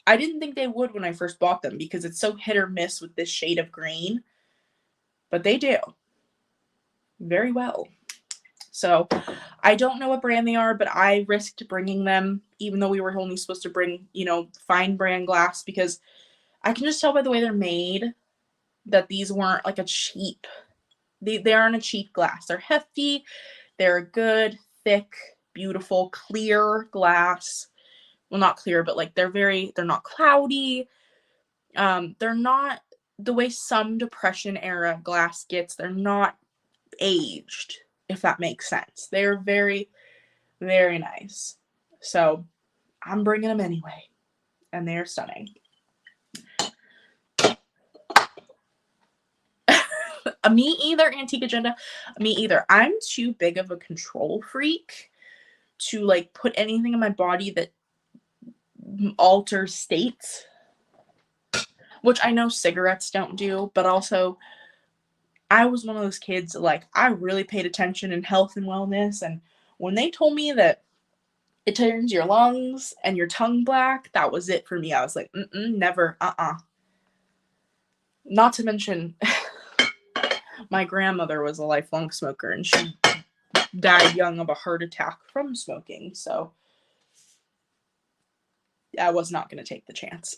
I didn't think they would when I first bought them because it's so hit or miss with this shade of green. But they do. Very well. So I don't know what brand they are, but I risked bringing them, even though we were only supposed to bring, fine brand glass, because I can just tell by the way they're made that these weren't like a cheap, they aren't a cheap glass. They're hefty. They're good, thick, beautiful, clear glass. Well, not clear, but like they're not cloudy. They're not the way some Depression era glass gets. They're not aged, if that makes sense. They're very, very nice. So I'm bringing them anyway, and they're stunning. Me either, Antique Agenda. Me either. I'm too big of a control freak to like put anything in my body that alters states, which I know cigarettes don't do, but also I was one of those kids that, like, I really paid attention in health and wellness, and when they told me that it turns your lungs and your tongue black, that was it for me. I was like, never, Not to mention, My grandmother was a lifelong smoker, and she died young of a heart attack from smoking, so I was not going to take the chance.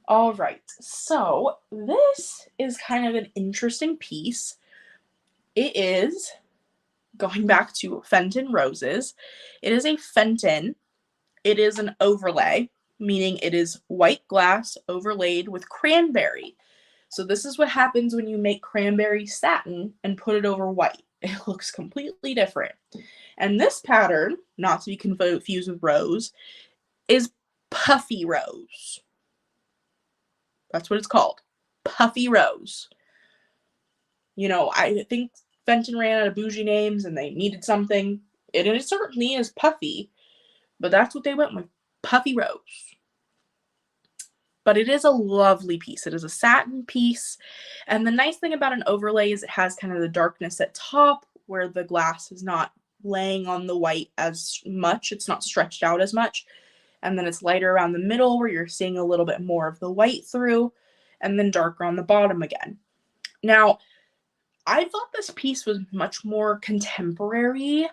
All right, so this is kind of an interesting piece. It is, going back to Fenton roses, it is a Fenton. It is an overlay, meaning it is white glass overlaid with cranberry. So this is what happens when you make cranberry satin and put it over white. It looks completely different. And this pattern, not to be confused with rose, is puffy rose. That's what it's called. Puffy rose. You know, I think Fenton ran out of bougie names and they needed something. And it certainly is puffy, but that's what they went with. Puffy rose. But it is a lovely piece. It is a satin piece. And the nice thing about an overlay is it has kind of the darkness at top where the glass is not laying on the white as much. It's not stretched out as much. And then it's lighter around the middle where you're seeing a little bit more of the white through, and then darker on the bottom again. Now, I thought this piece was much more contemporary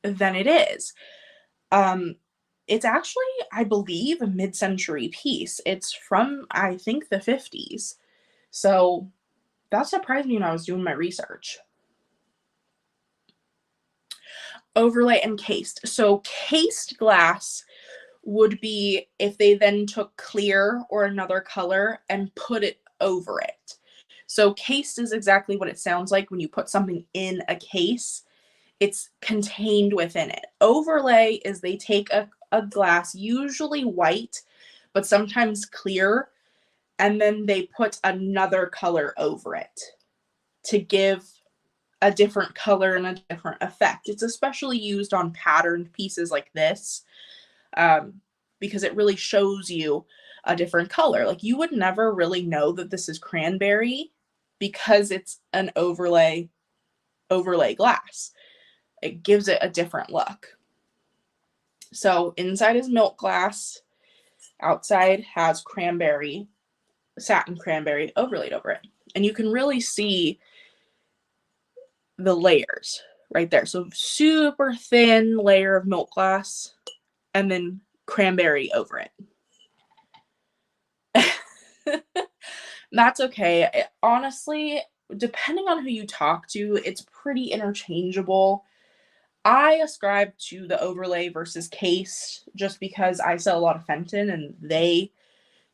than it is. It's actually, I believe, a mid-century piece. It's from, I think, the 50s. So that surprised me when I was doing my research. Overlay and cased. So cased glass would be if they then took clear or another color and put it over it. So cased is exactly what it sounds like when you put something in a case. It's contained within it. Overlay is they take a glass, usually white, but sometimes clear, and then they put another color over it to give a different color and a different effect. It's especially used on patterned pieces like this because it really shows you a different color. Like you would never really know that this is cranberry because it's an overlay glass. It gives it a different look. So inside is milk glass, outside has cranberry, satin cranberry overlaid over it. And you can really see the layers right there. So super thin layer of milk glass and then cranberry over it. That's okay. Honestly, depending on who you talk to, it's pretty interchangeable. I ascribe to the overlay versus case just because I sell a lot of Fenton and they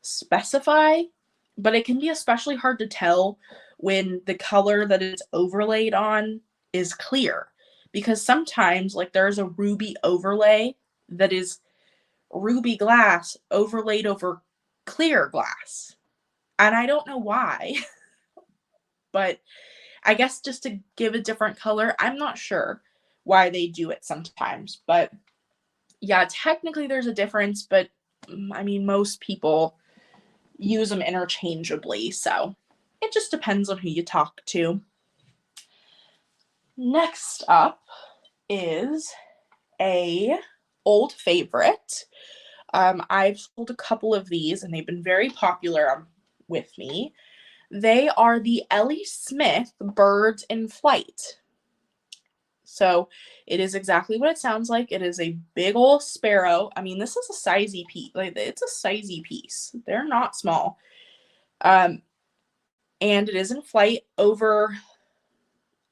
specify, but it can be especially hard to tell when the color that it's overlaid on is clear, because sometimes like there's a ruby overlay that is ruby glass overlaid over clear glass, and I don't know why, but I guess just to give a different color. I'm not sure why they do it sometimes, but yeah, technically there's a difference, but I mean, most people use them interchangeably, so it just depends on who you talk to. Next up is a old favorite. I've sold a couple of these and they've been very popular with me. They are the Ellie Smith Birds in Flight. So it is exactly what it sounds like. It is a big old sparrow. I mean, this is a sizey piece. Like, it's a sizey piece. They're not small. And it is in flight over.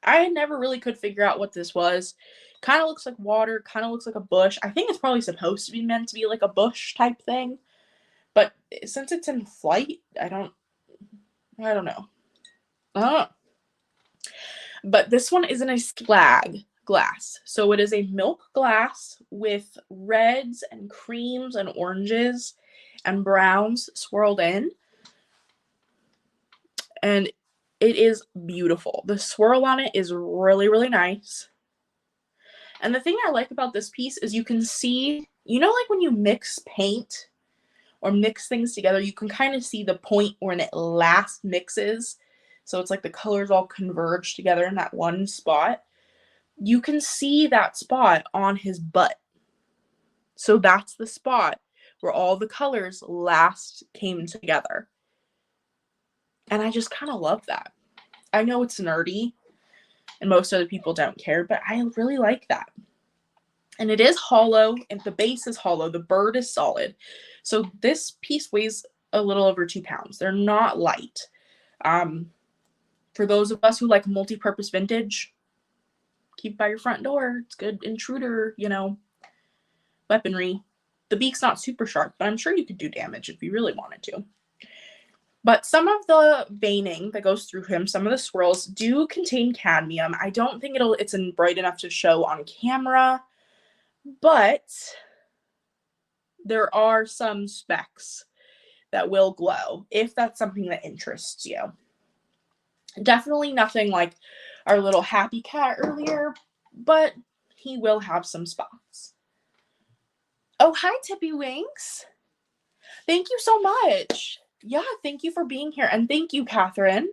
I never really could figure out what this was. Kind of looks like water. Kind of looks like a bush. I think it's probably supposed to be meant to be like a bush type thing. But since it's in flight, I don't know. But this one is in a slag glass. So it is a milk glass with reds and creams and oranges and browns swirled in. And it is beautiful. The swirl on it is really, really nice. And the thing I like about this piece is you can see, you know, like when you mix paint or mix things together, you can kind of see the point when it last mixes. So it's like the colors all converge together in that one spot. You can see that spot on his butt. So that's the spot where all the colors last came together. And I just kind of love that. I know it's nerdy and most other people don't care, but I really like that. And it is hollow, and the base is hollow. The bird is solid. So this piece weighs a little over 2 pounds. They're not light. For those of us who like multi-purpose vintage, keep it by your front door. It's good intruder, weaponry. The beak's not super sharp, but I'm sure you could do damage if you really wanted to. But some of the veining that goes through him, some of the swirls do contain cadmium. I don't think it's bright enough to show on camera, but there are some specks that will glow if that's something that interests you. Definitely nothing like our little happy cat earlier, but he will have some spots. Oh, hi, Tippy Wings. Thank you so much. Yeah, thank you for being here. And thank you, Catherine.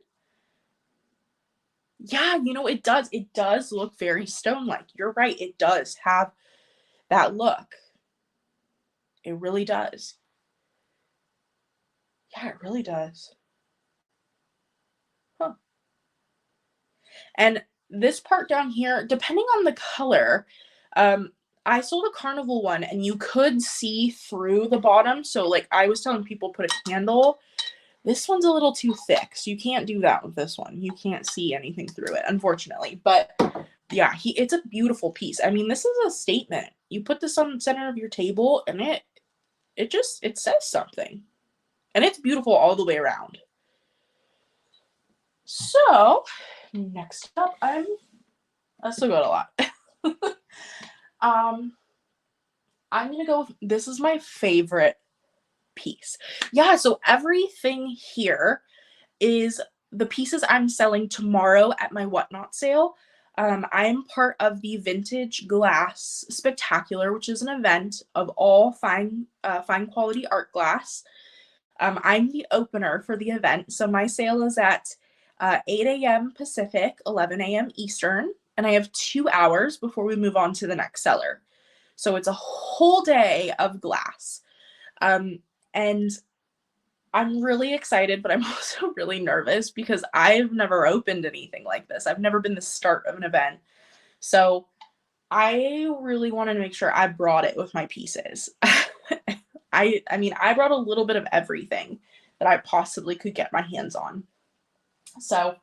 Yeah, it does. It does look very stone-like. You're right. It does have that look. It really does. Yeah, it really does. Huh. And this part down here, depending on the color, I sold a carnival one and you could see through the bottom. So like I was telling people put a candle. This one's a little too thick, so you can't do that with this one. You can't see anything through it, unfortunately. But yeah, it's a beautiful piece. I mean, this is a statement. You put this on the center of your table and it says something. And it's beautiful all the way around. So next up, I still got a lot. I'm gonna go with, this is my favorite piece. Yeah, so everything here is the pieces I'm selling tomorrow at my Whatnot sale. I'm part of the Vintage Glass Spectacular, which is an event of all fine quality art glass. I'm the opener for the event, so my sale is at 8 a.m. Pacific, 11 a.m. Eastern, and I have 2 hours before we move on to the next seller. So it's a whole day of glass. And I'm really excited, but I'm also really nervous because I've never opened anything like this. I've never been the start of an event. So I really wanted to make sure I brought it with my pieces. I mean, I brought a little bit of everything that I possibly could get my hands on. So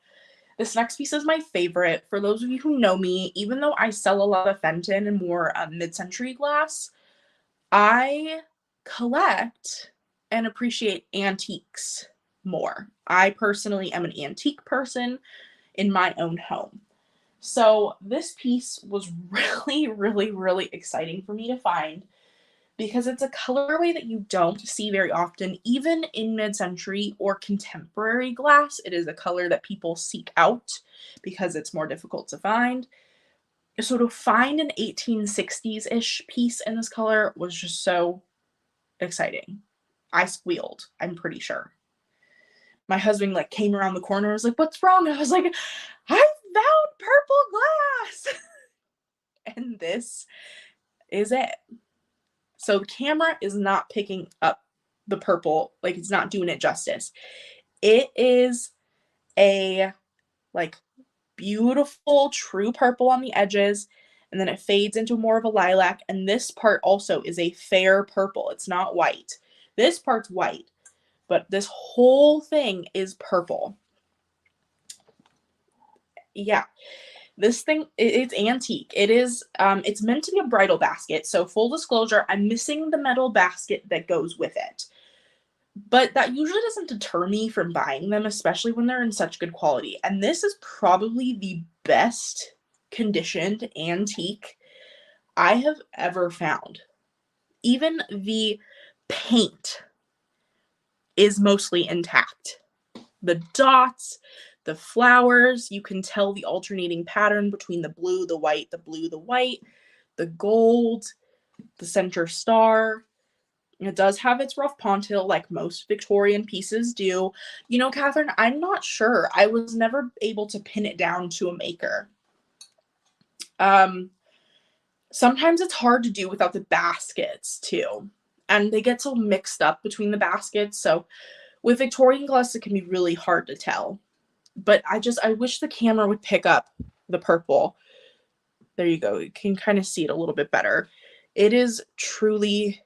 this next piece is my favorite. For those of you who know me, even though I sell a lot of Fenton and more mid-century glass, I collect and appreciate antiques more. I personally am an antique person in my own home. So this piece was really, really, really exciting for me to find because it's a colorway that you don't see very often, even in mid-century or contemporary glass. It is a color that people seek out because it's more difficult to find. So to find an 1860s-ish piece in this color was just so exciting. I squealed, I'm pretty sure. My husband came around the corner and was like, "What's wrong?" I was like, "I found purple glass." And this is it. So the camera is not picking up the purple, it's not doing it justice. It is a beautiful true purple on the edges, and then it fades into more of a lilac, and this part also is a fair purple. It's not white. This part's white, but this whole thing is purple. Yeah. This thing, it's antique. It is, it's meant to be a bridal basket. So full disclosure, I'm missing the metal basket that goes with it. But that usually doesn't deter me from buying them, especially when they're in such good quality. And this is probably the best conditioned antique I have ever found. Even the paint is mostly intact. The dots, the flowers, you can tell the alternating pattern between the blue, the white, the blue, the white, the gold, the center star. It does have its rough pontil like most Victorian pieces do. Catherine, I'm not sure. I was never able to pin it down to a maker. Sometimes it's hard to do without the baskets too. And they get so mixed up between the baskets. So With Victorian glass, it can be really hard to tell. But I wish the camera would pick up the purple. There you go. You can kind of see it a little bit better. It is truly,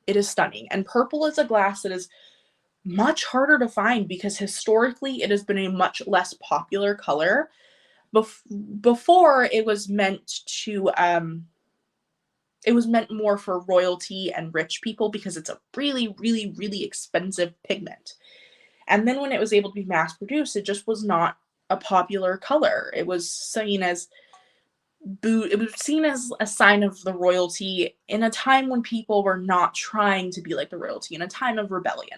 it is stunning. And purple is a glass that is much harder to find because historically it has been a much less popular color. Before it was meant to, it was meant more for royalty and rich people because it's a really, really, really expensive pigment. And then when it was able to be mass produced, it just was not a popular color. It was seen as a sign of the royalty in a time when people were not trying to be like the royalty, in a time of rebellion.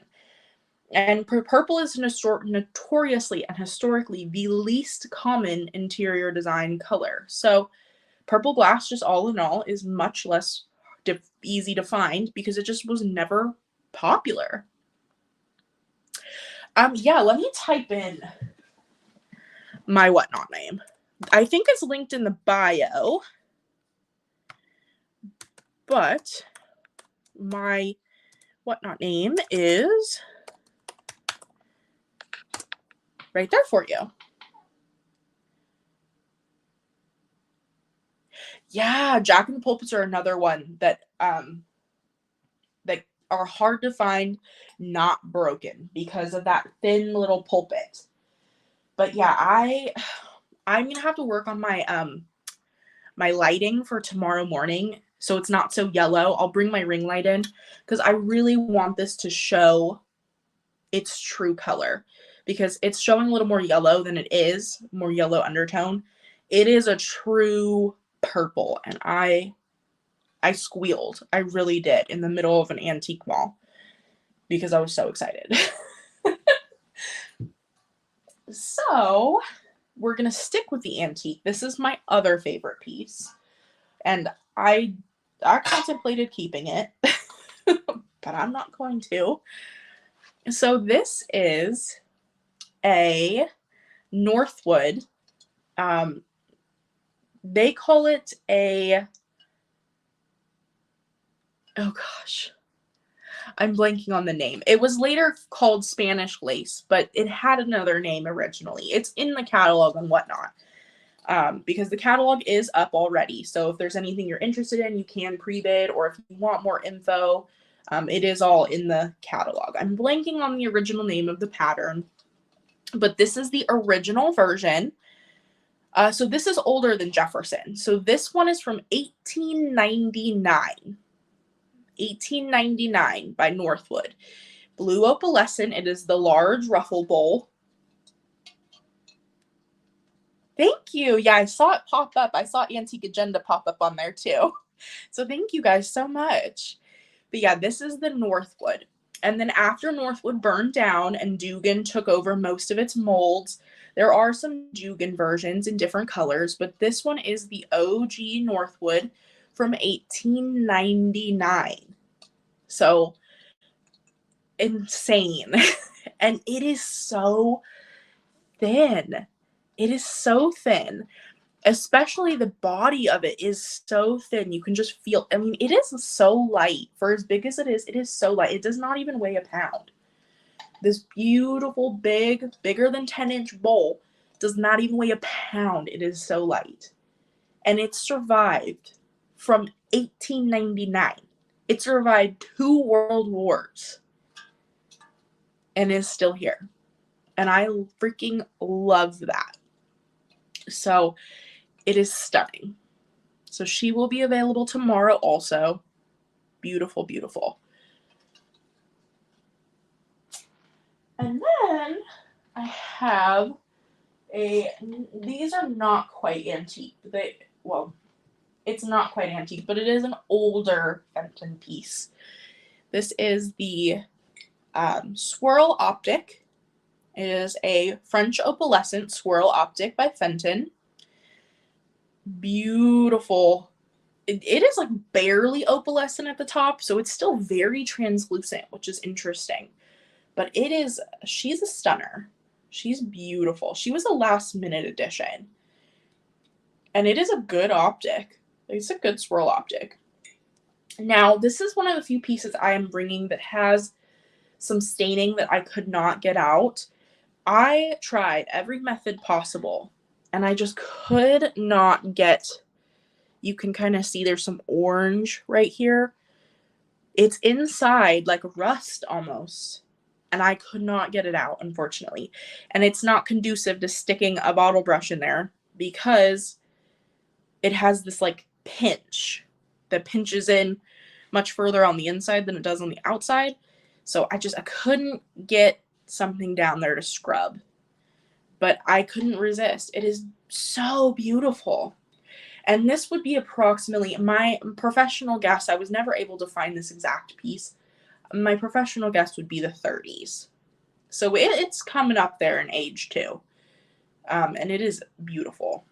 And purple is notoriously and historically the least common interior design color. So purple glass, just all in all, is much less easy to find because it just was never popular. Yeah, let me type in my whatnot name. I think it's linked in the bio, but my whatnot name is right there for you. Yeah, Jack in the Pulpits are another one that that are hard to find, not broken because of that thin little pulpit. But yeah, I'm gonna have to work on my my lighting for tomorrow morning so it's not so yellow. I'll bring my ring light in because I really want this to show its true color because it's showing a little more yellow than it is, more yellow undertone. It is a true purple, and I squealed. I really did in the middle of an antique mall because I was so excited. So we're going to stick with the antique. This is my other favorite piece. And I contemplated keeping it, but I'm not going to. So this is a Northwood. They call it a, oh gosh, I'm blanking on the name. It was later called Spanish lace, but it had another name originally. It's in the catalog and whatnot. Because the catalog is up already. So if there's anything you're interested in, you can pre-bid, or if you want more info, it is all in the catalog. I'm blanking on the original name of the pattern, but this is the original version. So this is older than Jefferson. So this one is from 1899. 1899 by Northwood. Blue opalescent. It is the large ruffle bowl. Thank you. Yeah, I saw it pop up. I saw Antique Agenda pop up on there too. So thank you guys so much. But yeah, this is the Northwood. And then after Northwood burned down and Dugan took over most of its molds, there are some Dugan versions in different colors, but this one is the OG Northwood from 1899. So insane. And it is so thin. It is so thin. Especially the body of it is so thin. You can just feel, I mean, it is so light. For as big as it is so light. It does not even weigh a pound. This beautiful, bigger than 10-inch bowl does not even weigh a pound. It is so light. And it survived from 1899. It survived 2 world wars and is still here. And I freaking love that. So it is stunning. So she will be available tomorrow also. Beautiful, beautiful. And then I have these are not quite antique. It's not quite antique, but it is an older Fenton piece. This is the Swirl Optic. It is a French opalescent swirl optic by Fenton. Beautiful. It is like barely opalescent at the top, so it's still very translucent, which is interesting. But she's a stunner. She's beautiful. She was a last minute addition. And it is a good optic. It's a good swirl optic. Now, this is one of the few pieces I am bringing that has some staining that I could not get out. I tried every method possible, and I just could not get, you can kind of see there's some orange right here. It's inside like rust almost, and I could not get it out, unfortunately. And it's not conducive to sticking a bottle brush in there because it has this like pinch that pinches in much further on the inside than it does on the outside. So I couldn't get something down there to scrub, but I couldn't resist. It is so beautiful. And this would be approximately my professional guess. I was never able to find this exact piece. My professional guess would be the 30s. So it's coming up there in age too. And it is beautiful.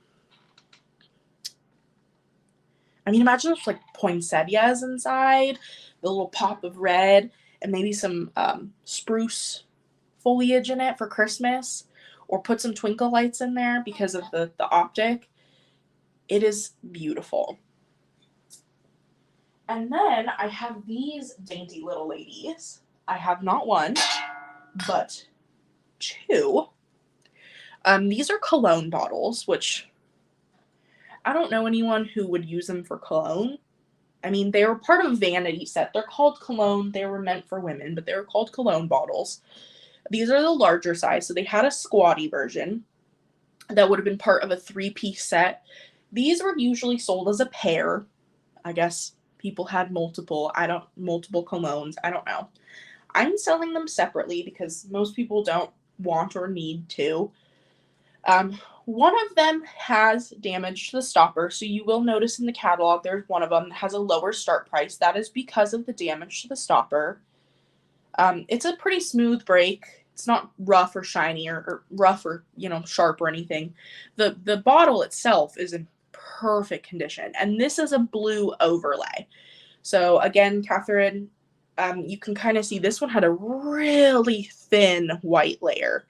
I mean, imagine if like poinsettias inside, the little pop of red, and maybe some spruce foliage in it for Christmas, or put some twinkle lights in there because of the optic. It is beautiful. And then I have these dainty little ladies. I have not one, but two. These are cologne bottles, which I don't know anyone who would use them for cologne. I mean, they were part of a vanity set. They're called cologne. They were meant for women, but they were called cologne bottles. These are the larger size, so they had a squatty version that would have been part of a 3-piece set. These were usually sold as a pair. I guess people had multiple colognes. I don't know. I'm selling them separately because most people don't want or need to. One of them has damage to the stopper, so you will notice in the catalog there's one of them that has a lower start price. That is because of the damage to the stopper. It's a pretty smooth break. It's not rough or shiny or rough or, sharp or anything. The bottle itself is in perfect condition, and this is a blue overlay. So again, Catherine, you can kind of see this one had a really thin white layer,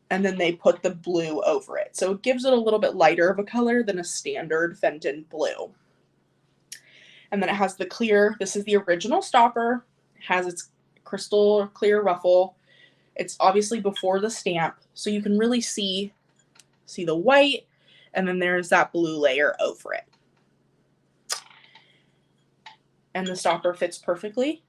and then they put the blue over it. So it gives it a little bit lighter of a color than a standard Fenton blue. And then it has the clear, this is the original stopper. It has its crystal clear ruffle. It's obviously before the stamp, so you can really see the white, and then there's that blue layer over it. And the stopper fits perfectly.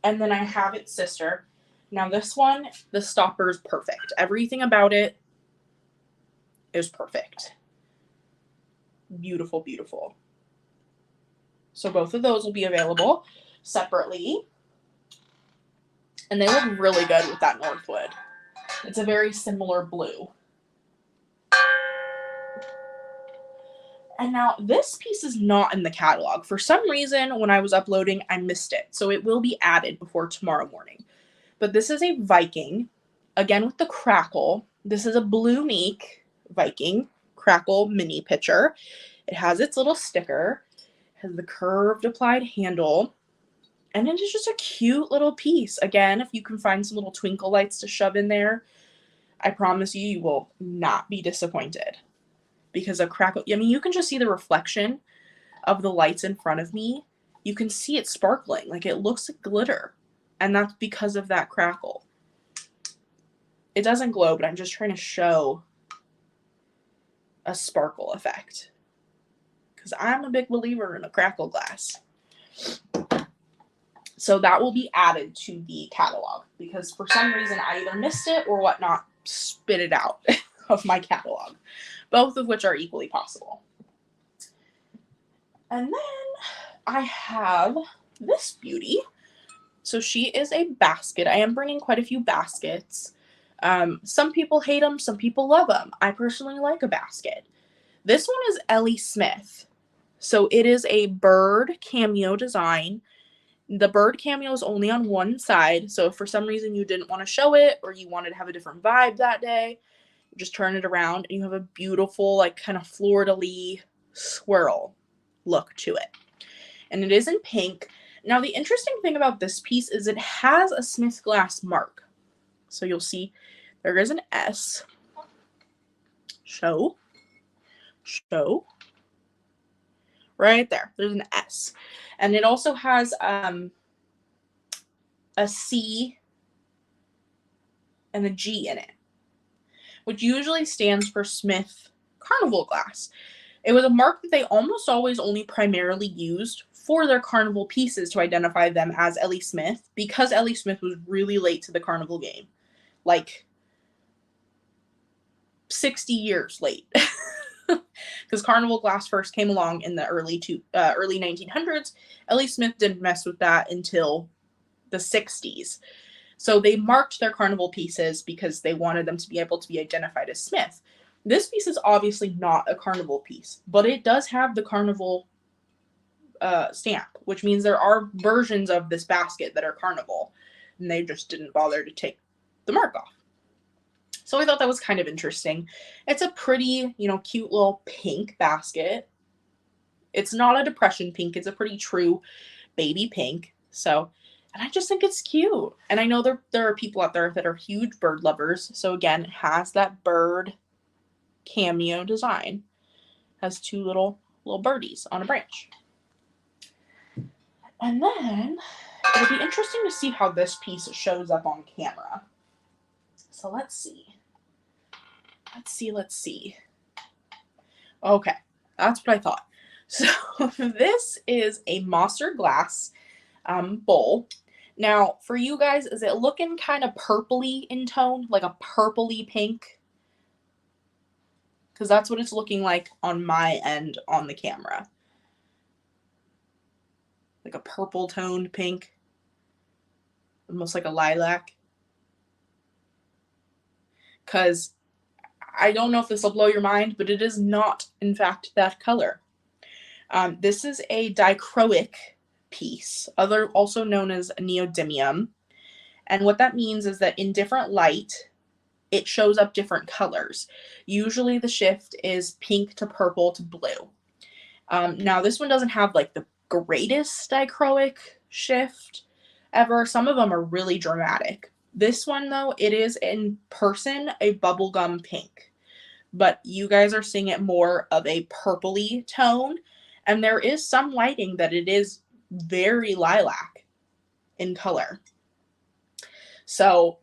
And then I have its sister. Now this one, the stopper is perfect. Everything about it is perfect. Beautiful, beautiful. So both of those will be available separately. And they look really good with that Northwood. It's a very similar blue. And now this piece is not in the catalog. For some reason, when I was uploading, I missed it. So it will be added before tomorrow morning. But this is a Viking, again with the crackle. This is a Blue Meek Viking crackle mini pitcher. It has its little sticker, has the curved applied handle, and it is just a cute little piece. Again, if you can find some little twinkle lights to shove in there, I promise you, you will not be disappointed. Because a crackle, I mean, you can just see the reflection of the lights in front of me. You can see it sparkling, like it looks like glitter. And that's because of that crackle. It doesn't glow, but I'm just trying to show a sparkle effect. Because I'm a big believer in a crackle glass. So that will be added to the catalog. Because for some reason I either missed it or whatnot, spit it out of my catalog. Both of which are equally possible. And then I have this beauty. So she is a basket. I am bringing quite a few baskets. Some people hate them. Some people love them. I personally like a basket. This one is Ellie Smith. So it is a bird cameo design. The bird cameo is only on one side. So if for some reason you didn't want to show it or you wanted to have a different vibe that day, just turn it around and you have a beautiful, like kind of fleur-de-lis swirl look to it. And it is in pink. Now, the interesting thing about this piece is it has a Smith glass mark. So you'll see there is an S. Show. Right there. There's an S. And it also has a C and a G in it, which usually stands for Smith Carnival glass. It was a mark that they almost always only primarily used for their carnival pieces to identify them as Ellie Smith, because Ellie Smith was really late to the carnival game. Like 60 years late. Because carnival glass first came along in the early 1900s. Ellie Smith didn't mess with that until the 60s. So they marked their carnival pieces because they wanted them to be able to be identified as Smith. This piece is obviously not a carnival piece, but it does have the carnival stamp, which means there are versions of this basket that are carnival, and they just didn't bother to take the mark off. So I thought that was kind of interesting. It's a pretty, cute little pink basket. It's not a depression pink. It's a pretty true baby pink. So, and I just think it's cute. And I know there are people out there that are huge bird lovers. So again, it has that bird cameo design. It has two little birdies on a branch. And then it'll be interesting to see how this piece shows up on camera. So let's see. Let's see. Okay, that's what I thought. So this is a Moster glass bowl. Now, for you guys, is it looking kind of purpley in tone, like a purpley pink? Because that's what it's looking like on my end on the camera. Like a purple toned pink. Almost like a lilac. Because I don't know if this will blow your mind, but it is not, in fact, that color. This is a dichroic piece, also known as neodymium. And what that means is that in different light, it shows up different colors. Usually the shift is pink to purple to blue. Now, this one doesn't have like the greatest dichroic shift ever. Some of them are really dramatic. This one, though, it is in person a bubblegum pink, but you guys are seeing it more of a purpley tone, and there is some lighting that it is very lilac in color. So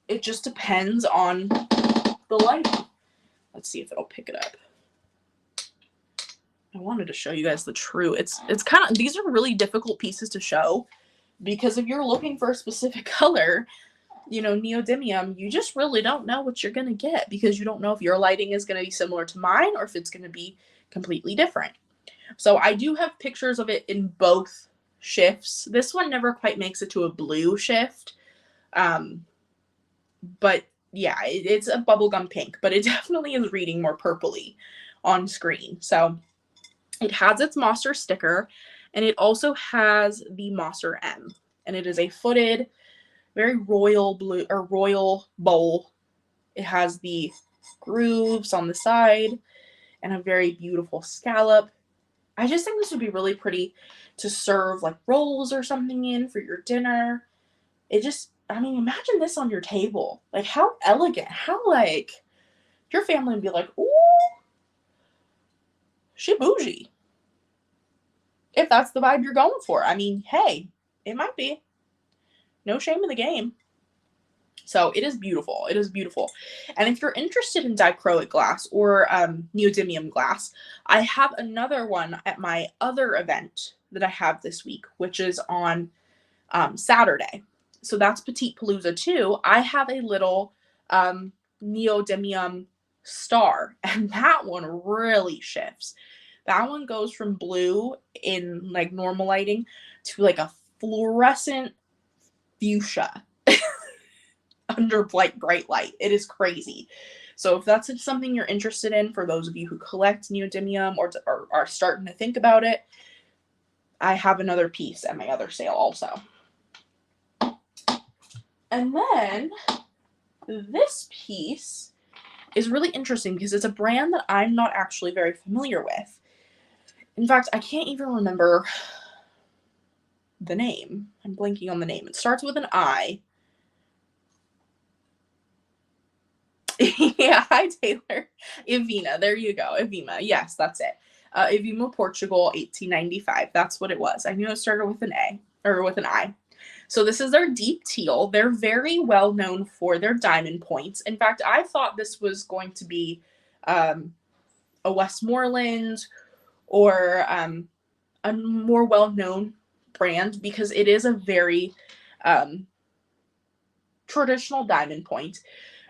it just depends on the lighting. Let's see if it'll pick it up. I wanted to show you guys the true. It's kind of, these are really difficult pieces to show, because if you're looking for a specific color, neodymium, you just really don't know what you're going to get, because you don't know if your lighting is going to be similar to mine or if it's going to be completely different. So I do have pictures of it in both shifts. This one never quite makes it to a blue shift. But yeah, it's a bubblegum pink, but it definitely is reading more purpley on screen. So it has its Moster sticker, and it also has the Moster M, and it is a footed, very royal blue or royal bowl. It has the grooves on the side and a very beautiful scallop. I just think this would be really pretty to serve like rolls or something in for your dinner. Imagine this on your table. Like, how elegant, how like your family would be like, ooh, she bougie. If that's the vibe you're going for. Hey, it might be. No shame in the game. So it is beautiful. It is beautiful. And if you're interested in dichroic glass or neodymium glass, I have another one at my other event that I have this week, which is on Saturday. So that's Petite Palooza 2. I have a little neodymium star, and that one really shifts. That one goes from blue in like normal lighting to like a fluorescent fuchsia under like bright light. It is crazy. So if that's something you're interested in, for those of you who collect neodymium or are starting to think about it, I have another piece at my other sale also. And then this piece is really interesting because it's a brand that I'm not actually very familiar with. In fact, I can't even remember the name. I'm blanking on the name. It starts with an I. Yeah, hi Taylor. Ivina, there you go. Ivima, yes, that's it. Ivima, Portugal, 1895. That's what it was. I knew it started with an A, or with an I. So this is their deep teal. They're very well known for their diamond points. In fact, I thought this was going to be a Westmoreland or a more well-known brand, because it is a very traditional diamond point.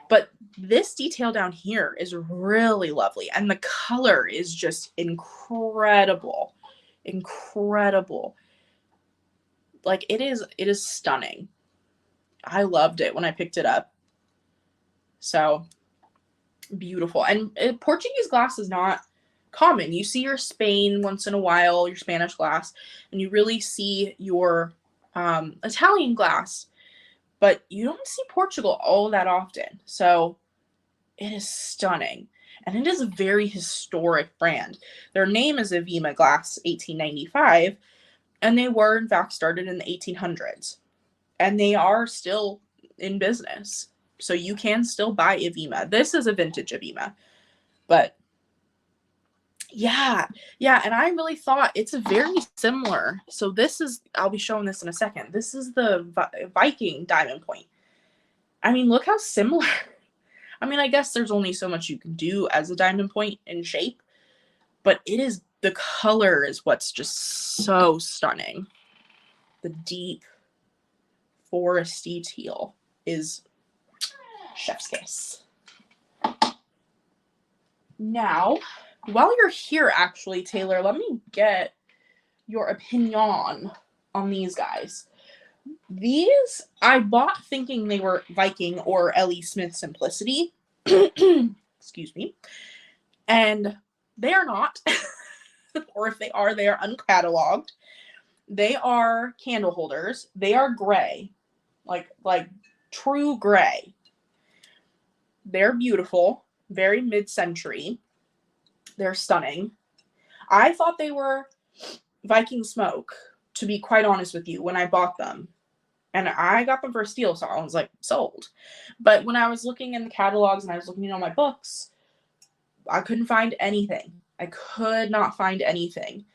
But this detail down here is really lovely, and the color is just incredible. Incredible. Like, it is stunning. I loved it when I picked it up. So beautiful. And Portuguese glass is not common. You see your Spain once in a while, your Spanish glass, and you really see your Italian glass, but you don't see Portugal all that often. So it is stunning. And it is a very historic brand. Their name is Avima Glass 1895, and they were in fact started in the 1800s. And they are still in business. So you can still buy Avima. This is a vintage Avima. But yeah, and I really thought it's very similar. So this is, I'll be showing this in a second. This is the Viking diamond point. I mean, look how similar. I mean, I guess there's only so much you can do as a diamond point in shape, but it is, the color is what's just so stunning. The deep foresty teal is chef's kiss. Now, while you're here, actually, Taylor, let me get your opinion on these guys. These I bought thinking they were Viking or L.E. Smith Simplicity. Excuse me. And they are not. Or if they are uncatalogued. They are candle holders. They are gray. Like true gray. They're beautiful. Very mid-century. They're stunning. I thought they were Viking smoke, to be quite honest with you, when I bought them. And I got them for a steal, so I was like, sold. But when I was looking in the catalogs and I was looking in all my books, I couldn't find anything. I could not find anything.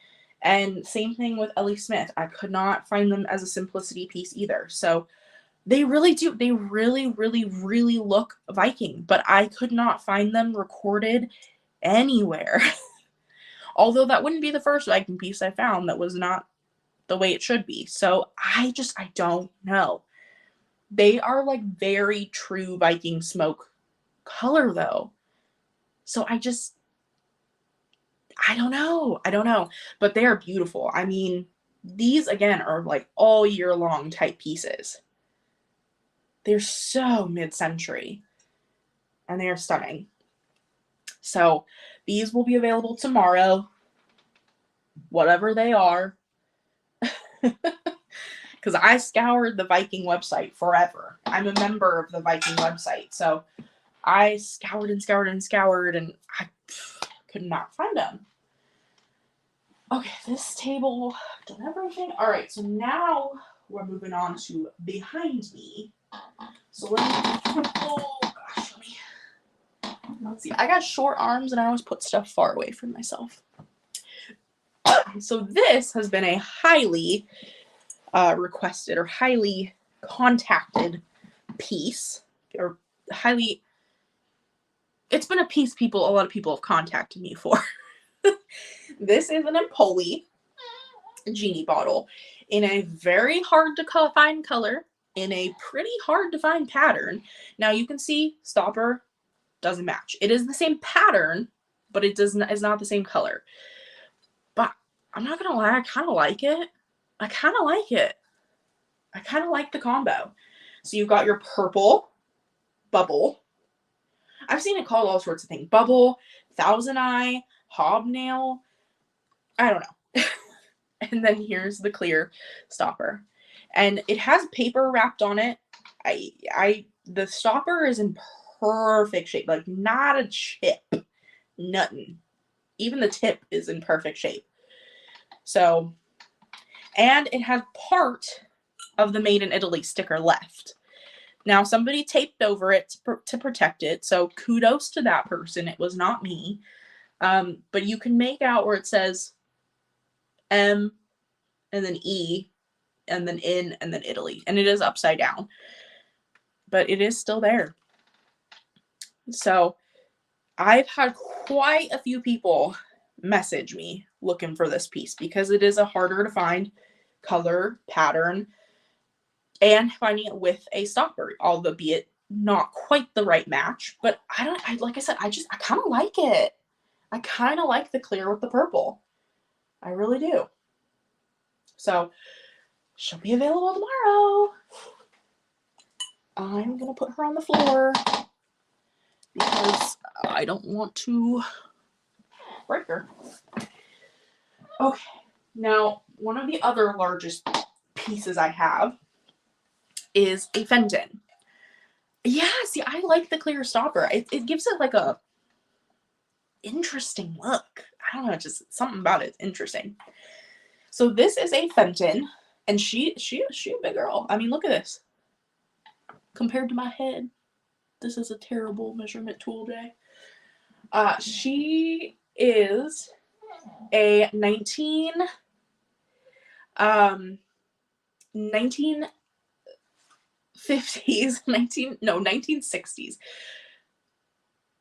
And same thing with L.E. Smith. I could not find them as a simplicity piece either. So they really do. They really, really, really look Viking. But I could not find them recorded anywhere. Although that wouldn't be the first Viking piece I found that was not the way it should be. So I don't know. They are like very true Viking smoke color though. So I don't know. But they are beautiful. I mean, these again are like all year long type pieces. They're so mid-century and they are stunning. So these will be available tomorrow, whatever they are. Because I scoured the Viking website forever. I'm a member of the Viking website. So I scoured and I could not find them. Okay, this table, done everything. All right, so now we're moving on to behind me. So let's see. I got short arms and I always put stuff far away from myself. So this has been a highly requested or highly contacted piece, or it's been a piece a lot of people have contacted me for. This is an Empoli genie bottle in a very hard to find color, in a pretty hard to find pattern. Now you can see stopper doesn't match. It is the same pattern, but it's not the same color. But I'm not gonna lie, I kind of like it. I kind of like the combo. So you've got your purple bubble. I've seen it called all sorts of things. Bubble, thousand eye, hobnail. I don't know. And then here's the clear stopper. And it has paper wrapped on it. The stopper is in perfect shape. Like, not a chip. Nothing. Even the tip is in perfect shape. So, and it has part of the Made in Italy sticker left. Now, somebody taped over it to protect it, so kudos to that person. It was not me. But you can make out where it says M and then E and then in, and then Italy. And it is upside down, but it is still there. So I've had quite a few people message me looking for this piece because it is a harder to find color pattern and finding it with a stopper, albeit not quite the right match. But like I said, I kind of like it. I kind of like the clear with the purple. I really do. So she'll be available tomorrow. I'm going to put her on the floor because I don't want to break her. Okay, now one of the other largest pieces I have is a Fenton. Yeah, see, I like the clear stopper. It gives it like a interesting look. I don't know, just something about it's interesting. So this is a Fenton, and she a big girl. I mean, look at this. Compared to my head, this is a terrible measurement tool day. She is a 1950s,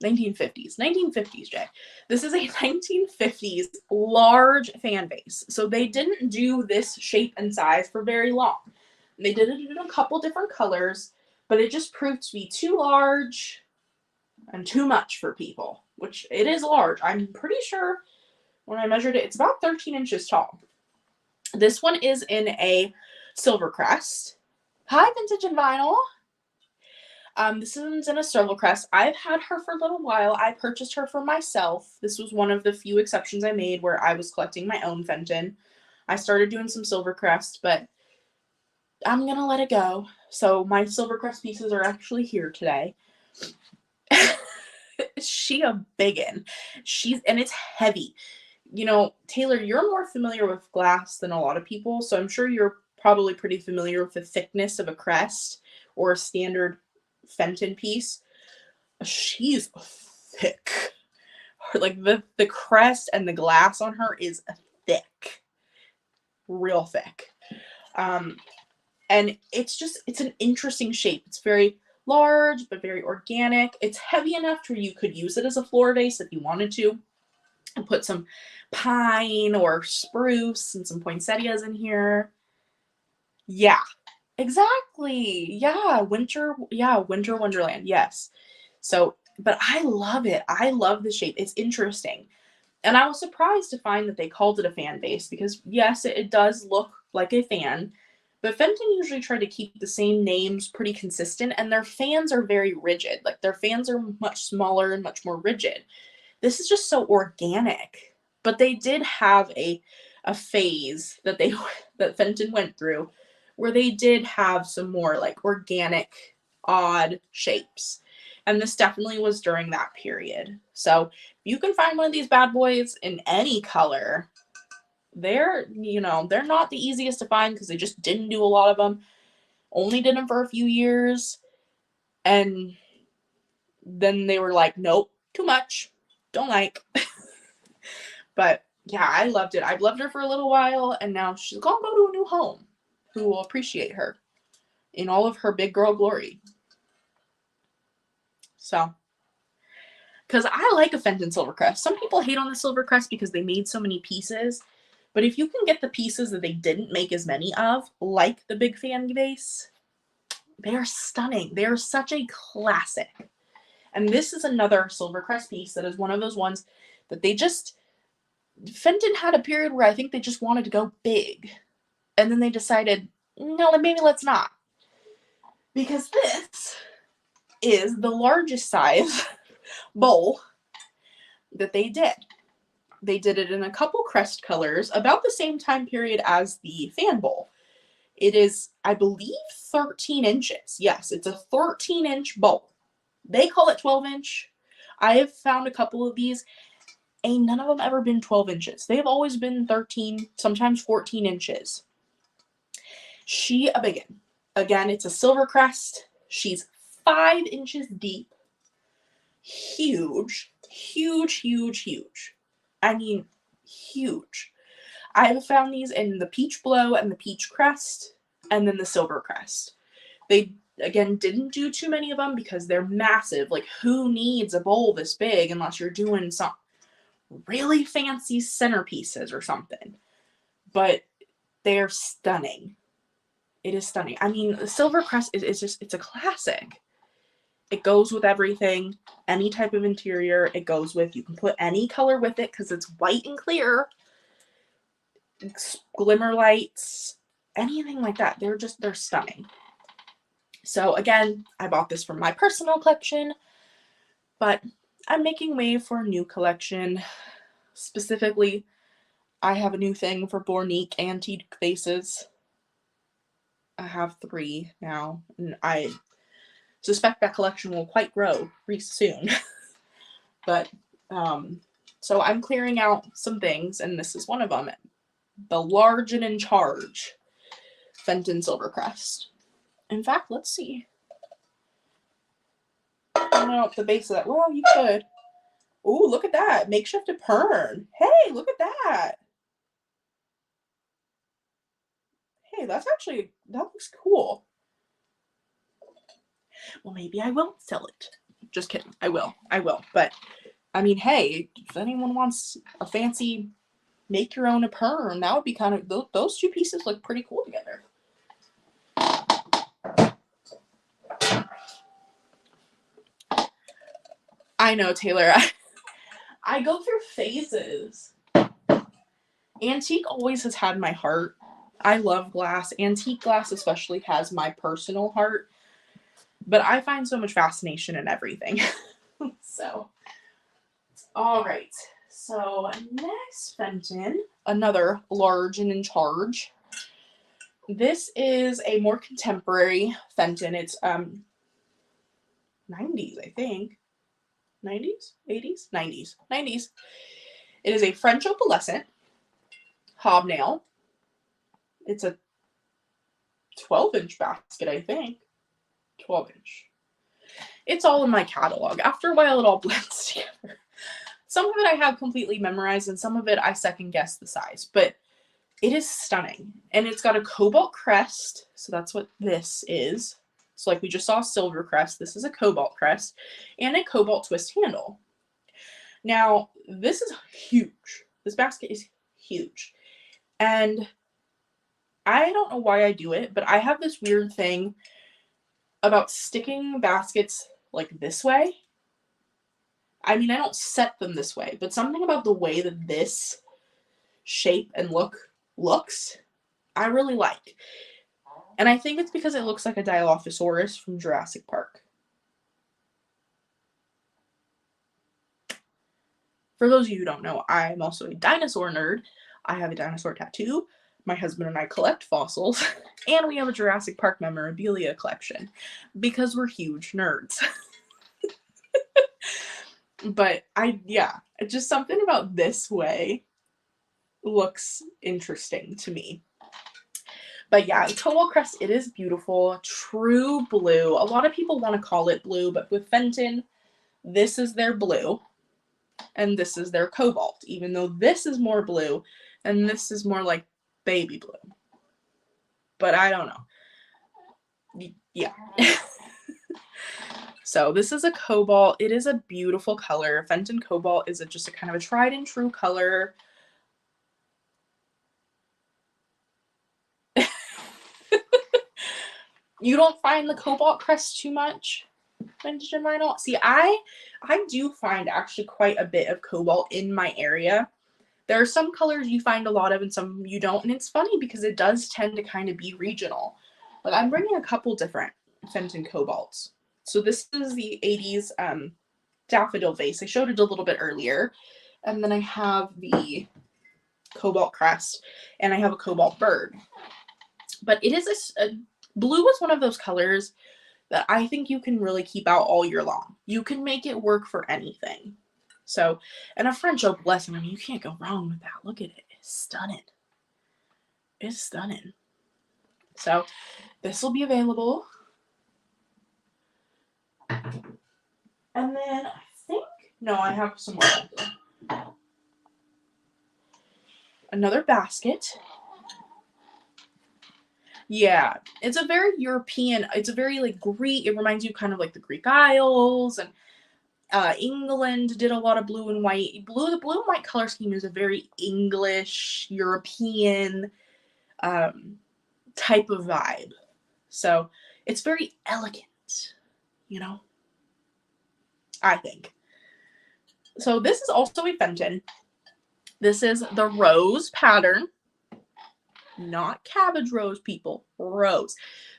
1950s, Jay. This is a 1950s large fan base. So they didn't do this shape and size for very long. They did it in a couple different colors, but it just proved to be too large and too much for people, which it is large. I'm pretty sure when I measured it, it's about 13 inches tall. This one is in a silver crest. Hi, Vintage and Vinyl. This one's in a silver crest. I've had her for a little while. I purchased her for myself. This was one of the few exceptions I made where I was collecting my own Fenton. I started doing some silver crest, but I'm going to let it go. So my silver crest pieces are actually here today. She a biggin. And it's heavy. You know, Taylor, you're more familiar with glass than a lot of people, so I'm sure you're probably pretty familiar with the thickness of a crest or a standard Fenton piece. She's thick. Like the crest and the glass on her is thick. Real thick. And it's an interesting shape. It's very large, but very organic. It's heavy enough to where you could use it as a floor vase if you wanted to. And put some pine or spruce and some poinsettias in here. Yeah, exactly. Yeah, winter wonderland. Yes. So, but I love it. I love the shape. It's interesting. And I was surprised to find that they called it a fan base because yes, it does look like a fan, but Fenton usually try to keep the same names pretty consistent, and their fans are very rigid. Like their fans are much smaller and much more rigid. This is just so organic. But they did have a phase that that Fenton went through where they did have some more like organic, odd shapes. And this definitely was during that period. So if you can find one of these bad boys in any color, they're not the easiest to find because they just didn't do a lot of them. Only did them for a few years. And then they were like, nope, too much. Don't like. But yeah, I loved it. I've loved her for a little while, and now she's gonna go to a new home who will appreciate her in all of her big girl glory. So, because I like a Fenton Silvercrest. Some people hate on the Silvercrest because they made so many pieces, but if you can get the pieces that they didn't make as many of, like the big fan base, they are stunning. They are such a classic. And this is another Silvercrest piece that is one of those ones that Fenton had a period where I think they just wanted to go big. And then they decided, no, maybe let's not. Because this is the largest size bowl that they did. They did it in a couple crest colors about the same time period as the fan bowl. It is, I believe, 13 inches. Yes, it's a 13-inch bowl. They call it 12-inch. I have found a couple of these. Ain't none of them ever been 12 inches. They have always been 13, sometimes 14 inches. She a biggin. Again, it's a silver crest. She's 5 inches deep. Huge, huge, huge, huge. I mean, huge. I have found these in the peach blow and the peach crest. and then the Silver Crest. They, again, didn't do too many of them because they're massive. Like, who needs a bowl this big unless you're doing some really fancy centerpieces or something? But they're stunning. It is stunning. I mean, the Silver Crest is just, it's a classic. It goes with everything, any type of interior it goes with. You can put any color with it because it's white and clear. Glimmer lights, anything like that. They're stunning. So again, I bought this from my personal collection, but I'm making way for a new collection. Specifically, I have a new thing for Bornique antique vases. I have 3 now, and I suspect that collection will quite grow pretty soon. But so I'm clearing out some things, and this is one of them. The Large and in Charge Fenton Silvercrest. In fact, let's see. I don't know the base of that. Well, you could. Ooh, look at that. Makeshift Pern. Hey, look at that. Hey, that's actually, that looks cool. Well, maybe I won't sell it. Just kidding. I will. But, I mean, hey, if anyone wants a fancy make your own Pern, that would be kind of, those 2 pieces look pretty cool together. I know, Taylor. I go through phases. Antique always has had my heart. I love glass. Antique glass especially has my personal heart. But I find so much fascination in everything. So, all right. So next Fenton, another Large and in Charge. This is a more contemporary Fenton. It's 90s, I think. 90s? 80s? 90s. 90s. It is a French opalescent hobnail. It's a 12-inch basket, I think. 12-inch. It's all in my catalog. After a while, it all blends together. Some of it I have completely memorized, and some of it I second guess the size. But it is stunning. And it's got a cobalt crest. So that's what this is. So like we just saw silver crest, this is a cobalt crest, and a cobalt twist handle. Now, this is huge. This basket is huge. And I don't know why I do it, but I have this weird thing about sticking baskets like this way. I mean, I don't set them this way, but something about the way that this shape and looks, I really like. And I think it's because it looks like a Dilophosaurus from Jurassic Park. For those of you who don't know, I'm also a dinosaur nerd. I have a dinosaur tattoo. My husband and I collect fossils. And we have a Jurassic Park memorabilia collection. Because we're huge nerds. But just something about this way looks interesting to me. But yeah, Cobalt Crest, it is beautiful. True blue. A lot of people want to call it blue, but with Fenton, this is their blue. And this is their cobalt. Even though this is more blue, and this is more like baby blue. But I don't know. Yeah. So this is a cobalt. It is a beautiful color. Fenton Cobalt is just a kind of a tried and true color. You don't find the Cobalt Crest too much? Vintage and vinyl? See, I do find actually quite a bit of cobalt in my area. There are some colors you find a lot of and some you don't. And it's funny because it does tend to kind of be regional. Like I'm bringing a couple different Fenton Cobalts. So this is the 80s daffodil vase. I showed it a little bit earlier. And then I have the Cobalt Crest and I have a Cobalt Bird. But it is blue is one of those colors that I think you can really keep out all year long. You can make it work for anything. So, and a French opalescent, I mean, you can't go wrong with that. Look at it. It's stunning. It's stunning. So, this will be available. And then I think, no, I have some more. Another basket. Yeah, it's a very European, it's a very like Greek, it reminds you kind of like the Greek Isles, and England did a lot of blue and white. The blue and white color scheme is a very English, European type of vibe. So it's very elegant, you know, I think. So this is also a Fenton. This is the rose pattern. Not cabbage rose, people. Rose.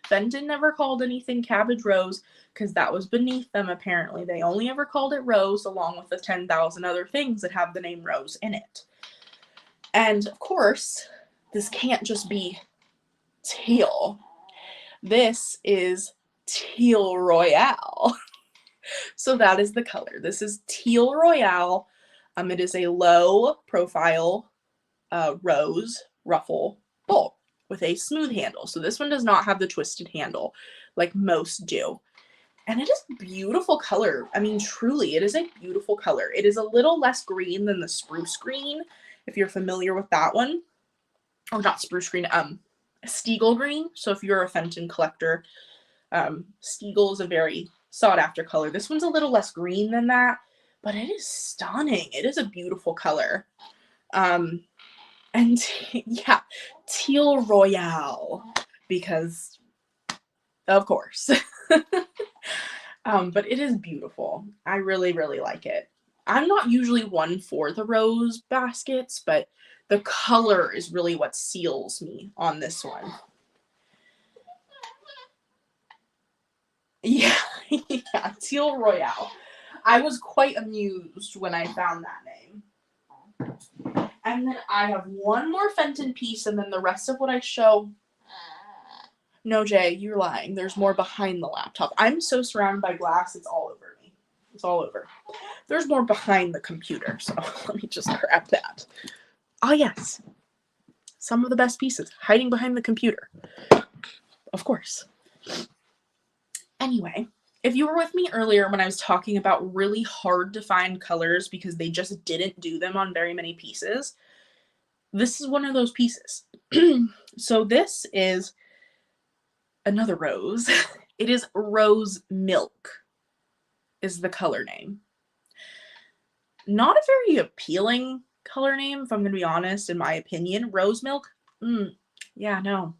Fenton never called anything cabbage rose because that was beneath them, apparently. They only ever called it rose along with the 10,000 other things that have the name rose in it. And, of course, this can't just be teal. This is teal royale. So that is the color. This is teal royale. It is a low profile rose ruffle bowl with a smooth handle. So this one does not have the twisted handle like most do. And it is a beautiful color. I mean, truly, it is a beautiful color. It is a little less green than the spruce green, if you're familiar with that one. Or not spruce green, Stiegel green. So if you're a Fenton collector, Stiegel is a very sought after color. This one's a little less green than that, but it is stunning. It is a beautiful color. And yeah, teal royale, because of course. But it is beautiful. I really, really like it. I'm not usually one for the rose baskets, but the color is really what seals me on this one. Yeah, yeah, teal royale. I was quite amused when I found that name. And then I have one more Fenton piece, and then the rest of what I show. No, Jay, you're lying. There's more behind the laptop. I'm so surrounded by glass, it's all over me. It's all over. There's more behind the computer, so let me just grab that. Ah, yes. Some of the best pieces hiding behind the computer. Of course. Anyway, if you were with me earlier when I was talking about really hard to find colors because they just didn't do them on very many pieces, this is one of those pieces. So this is another rose. It is Rose Milk is the color name. Not a very appealing color name, if I'm going to be honest, in my opinion. Rose Milk? Yeah, no.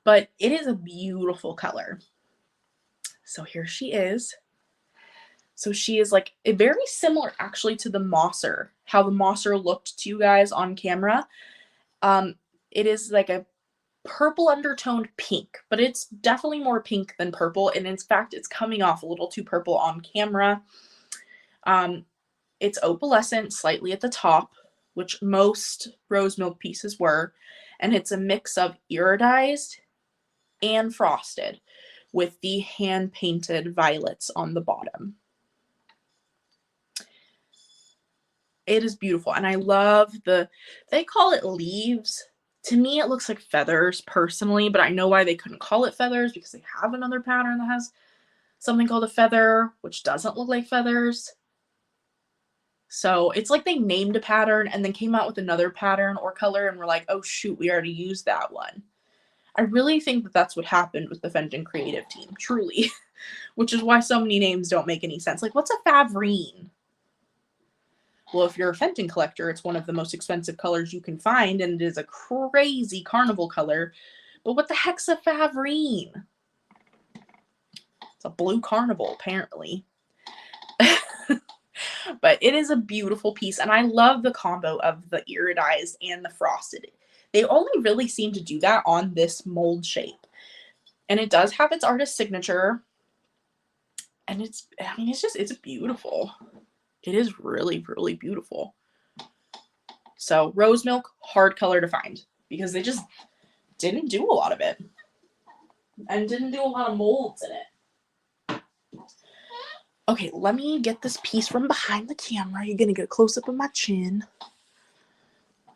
But it is a beautiful color. So here she is. So she is like very similar actually to the Mosser, how the Mosser looked to you guys on camera. It is like a purple undertoned pink, but it's definitely more pink than purple. And in fact, it's coming off a little too purple on camera. It's opalescent slightly at the top, which most rose milk pieces were. And it's a mix of iridized and frosted with the hand painted violets on the bottom. It is beautiful. And I love they call it leaves. To me, it looks like feathers personally, but I know why they couldn't call it feathers because they have another pattern that has something called a feather, which doesn't look like feathers. So it's like they named a pattern and then came out with another pattern or color and were like, oh shoot, we already used that one. I really think that that's what happened with the Fenton creative team, truly, which is why so many names don't make any sense. Like, what's a favrine? Well, if you're a Fenton collector, it's one of the most expensive colors you can find, and it is a crazy carnival color. But what the heck's a favrine? It's a blue carnival, apparently. But it is a beautiful piece, and I love the combo of the iridized and the frosted. They only really seem to do that on this mold shape. And it does have its artist signature. And it's beautiful. It is really, really beautiful. So rose milk, hard color to find because they just didn't do a lot of it and didn't do a lot of molds in it. Okay, let me get this piece from behind the camera. You're going to get a close-up of my chin.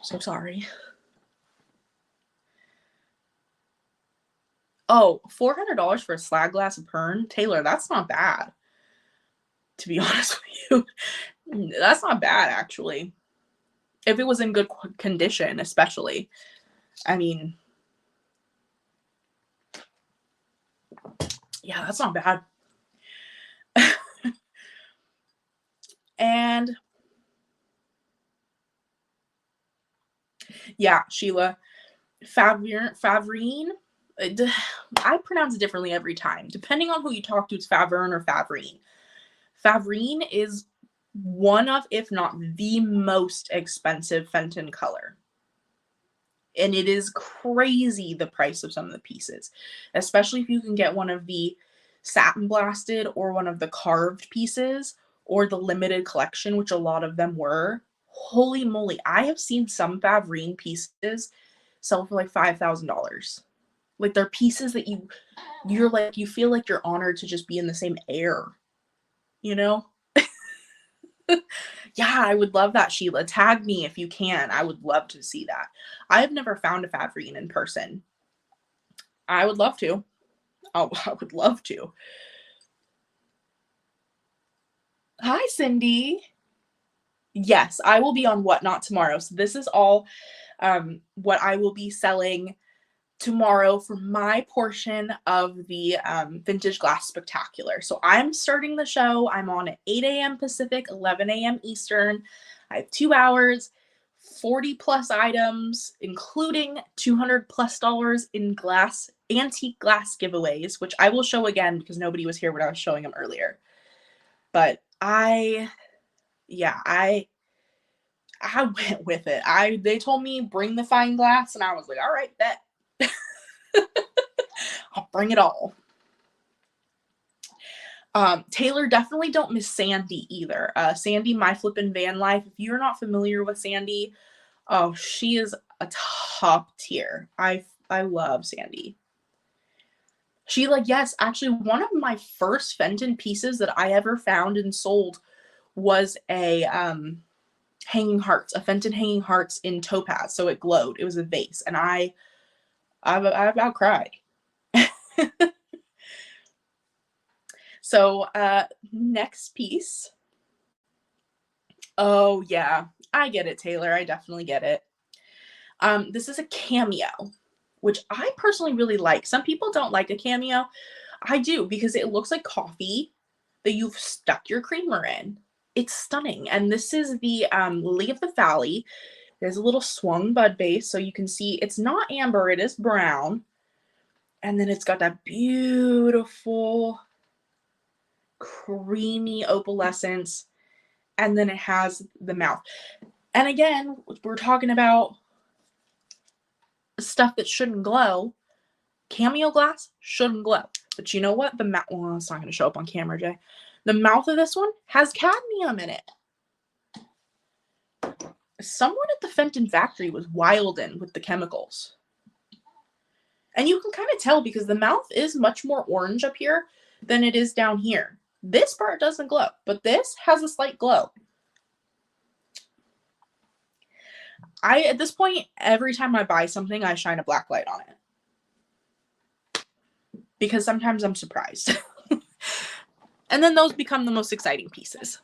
So sorry. Oh, $400 for a slag glass of Pern? Taylor, that's not bad. To be honest with you. That's not bad, actually. If it was in good condition, especially. I mean, Yeah, that's not bad. And yeah, Sheila, Favrine. I pronounce it differently every time. Depending on who you talk to, it's Favern or Favrine. Favrine is one of, if not the most expensive Fenton color. And it is crazy the price of some of the pieces, especially if you can get one of the satin blasted or one of the carved pieces or the limited collection, which a lot of them were. Holy moly, I have seen some Favrine pieces sell for like $5,000. Like they're pieces that you're like, you feel like you're honored to just be in the same air, you know? Yeah, I would love that, Sheila. Tag me if you can. I would love to see that. I have never found a Favrine in person. I would love to. Oh, I would love to. Hi, Cindy. Yes, I will be on Whatnot tomorrow. So this is all what I will be selling tomorrow for my portion of the Vintage Glass Spectacular. So I'm starting the show. I'm on at 8 a.m. Pacific, 11 a.m. Eastern. I have 2 hours, 40 plus items, including $200+ in glass, antique glass giveaways, which I will show again because nobody was here when I was showing them earlier. But yeah, I went with it. They told me bring the fine glass, and I was like, all right, bet. I'll bring it all. Taylor, definitely don't miss Sandy either. Sandy, My Flippin' Van Life. If you're not familiar with Sandy, oh, she is a top tier. I love Sandy. Sheila, yes, actually, one of my first Fenton pieces that I ever found and sold was a hanging hearts, a Fenton hanging hearts in topaz. So it glowed. It was a vase, and I about cried. So next piece. Oh yeah, I get it, Taylor. I definitely get it. This is a cameo, which I personally really like. Some people don't like a cameo. I do because it looks like coffee that you've stuck your creamer in. It's stunning. And this is the Lily of the Valley. There's a little swung bud base, so you can see it's not amber, it is brown. And then it's got that beautiful creamy opalescence, and then it has the mouth. And again, we're talking about stuff that shouldn't glow. Cameo glass shouldn't glow. But you know what? The mouth, well, it's not going to show up on camera, Jay. The mouth of this one has cadmium in it. Someone at the Fenton factory was wildin' with the chemicals. And you can kind of tell because the mouth is much more orange up here than it is down here. This part doesn't glow, but this has a slight glow. At this point, every time I buy something, I shine a black light on it. Because sometimes I'm surprised. And then those become the most exciting pieces.